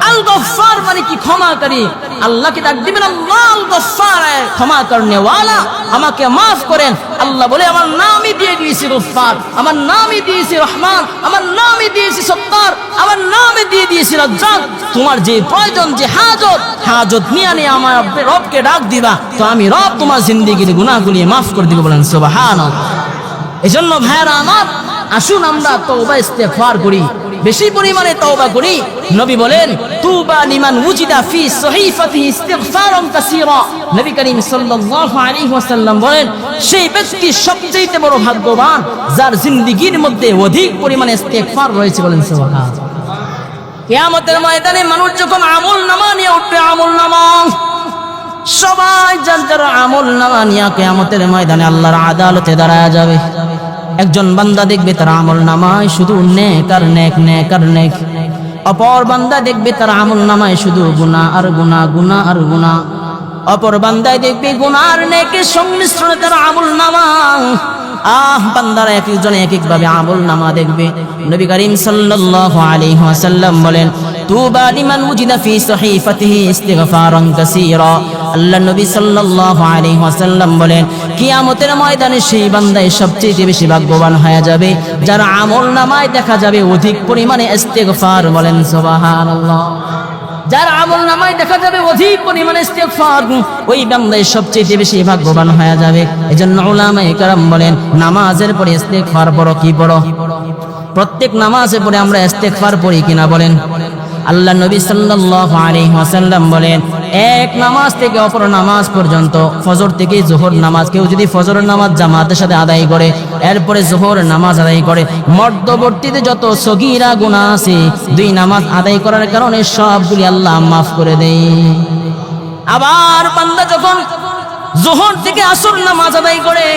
আল গফফার মানে কি? ক্ষমাকারী। আল্লাহকে ডাক দিবেন, আল্লাহ আল গফফার, ক্ষমা করনেওয়ালা, আমাকে মাফ করেন। আল্লাহ বলে আমার নামই দিয়ে দিয়েছি গফফার, আমার নামই দিয়েছি রহমান, আমার নামই দিয়েছি সত্তার, আমার নামে দিয়ে দিয়েছি রাজ্জাক। তোমার যে প্রয়োজন, যে হাজত নিয়ে নিয়ে আমার রবকে ডাক দিবা, তো আমি রব তোমার জিন্দেগির গুনাহগুলি মাফ করে দিব। বলেন সুবহানাল্লাহ। এজন্য ভাইরা আমার, আসুন আমরা তওবা ইস্তেগফার করি, বেশি পরিমাণে তওবা করি। নবী বলেন তুবা লিমান উজিদা ফি সহিফাতিহি ইস্তিগফারুন কাসীরা। নবী করিম সাল্লাল্লাহু আলাইহি ওয়াসাল্লাম বলেন সেই ব্যক্তি সবচেয়ে বড় ভাগ্যবান যার জিন্দেগির মধ্যে অধিক পরিমাণে ইস্তেগফার রয়েছে। বলেন সুবহানাল্লাহ। কিয়ামতের ময়দানে মানুষ যখন আমলনামা নিয়ে উঠবে, আমলনামা সবাই যার যার আমলনামা নিয়ে কিয়ামতের ময়দানে আল্লাহর আদালতে দাঁড়ায় যাবে। একজন বান্দা দেখবে তার আমলনামায় শুধু নেক আর নেক, নেক আর নেক। অপর বান্দা দেখবে তার আমলনামায় শুধু গুনাহ আর গুনাহ, গুনাহ আর গুনাহ। অপর বান্দায় দেখবে গুনাহ আর নেকের সংমিশ্রণে তার আমলনামা। বান্দারা এক একজন এক এক ভাবে আমলনামা দেখবে। নবী করিম সাল্লাল্লাহু আলাইহি ওয়াসাল্লাম বলেন তুবা লিমান উজিদা ফি সহিফাতিহি ইস্তিগফারান কাসীরা। আল্লাহ নবী সাল্লাল্লাহু আলাইহি ওয়াসাল্লাম বলেন কিয়ামতের ময়দানে সেই বান্দাই সবচেয়ে বেশি ভাগ্যবান হয়ে যাবে যার আমলনামায় দেখা যাবে অধিক পরিমাণে ইস্তিগফার। বলেন সুবহানাল্লাহ। যার আমলনামায় দেখা যাবে অধিক পরিমাণে ইস্তিগফার, ওই বান্দাই সবচেয়ে বেশি ভাগ্যবান হয়ে যাবে। এজন্য উলামায়ে কেরাম বলেন নামাজের পরে ইস্তিগফার বড় কি বড়। প্রত্যেক নামাজে পরে আমরা ইস্তিগফার পড়ি কিনা বলেন? আল্লাহ নবী সাল্লাল্লাহু আলাইহি ওয়াসাল্লাম বলেন এক নামাজ থেকে অপর নামাজ পর্যন্ত, ফজর থেকে জোহর নামাজ, কেউ যদি ফজরের নামাজ জামাতের সাথে আদায় করে এরপরে জোহর নামাজ আদায় করে, মধ্যবর্তীতে যত সগীরা গুনাহ আছে দুই নামাজ আদায় করার কারণে সবগুলি আল্লাহ মাফ করে দেয়। আবার বান্দা যখন জোহর থেকে আসর নামাজ আদায় করে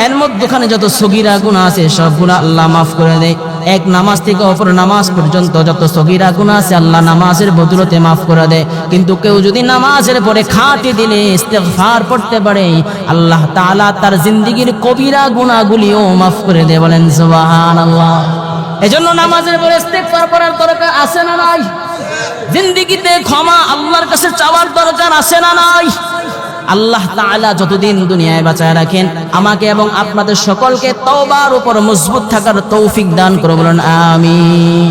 এর মধ্যখানে যত সগীরা গুনাহ আছে সবগুলো আল্লাহ মাফ করে দেয়। এক নামাজ থেকে অপর নামাজ পর্যন্ত যত সগীরা গুনাহ আছে আল্লাহ নামাজের বদলতে মাফ করে দেয়। কিন্তু কেউ যদি নামাজের পরে খাঁটি দিলে ইস্তিগফার পড়তে পারে আল্লাহ তাআলা তার জিন্দেগীর কবিরা গুনাহগুলিও মাফ করে দেয়। বলেন সুবহানাল্লাহ। এজন্য নামাজের পরে ইস্তিগফার পড়ার দরকার আছে না নাই? জিন্দেগিতে ক্ষমা আল্লাহর কাছে চাওয়ার দরকার আছে না নাই? আল্লাহ তাআলা যতদিন দুনিয়ায় বাঁচায় রাখেন আমাকে এবং আপনাদের সকলকে তওবার উপর মজবুত থাকার তৌফিক দান করে। বলেন আমিন।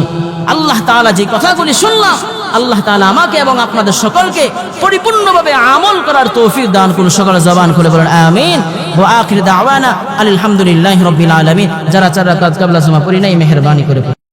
আল্লাহ তাআলা যে কথাগুলি শুনলাম আল্লাহ তাআলা আমাকে এবং আপনাদের সকলকে পরিপূর্ণভাবে আমল করার তৌফিক দান করুন। সকলে জবান খুলে বলেন আমিন। ওয়া আখির দাওয়ানা আলহামদুলিল্লাহি রাব্বিল আলামিন। যারা 4 রাকাত ক্বাবলা জুমা পড়ি নাই মেহেরবানি করে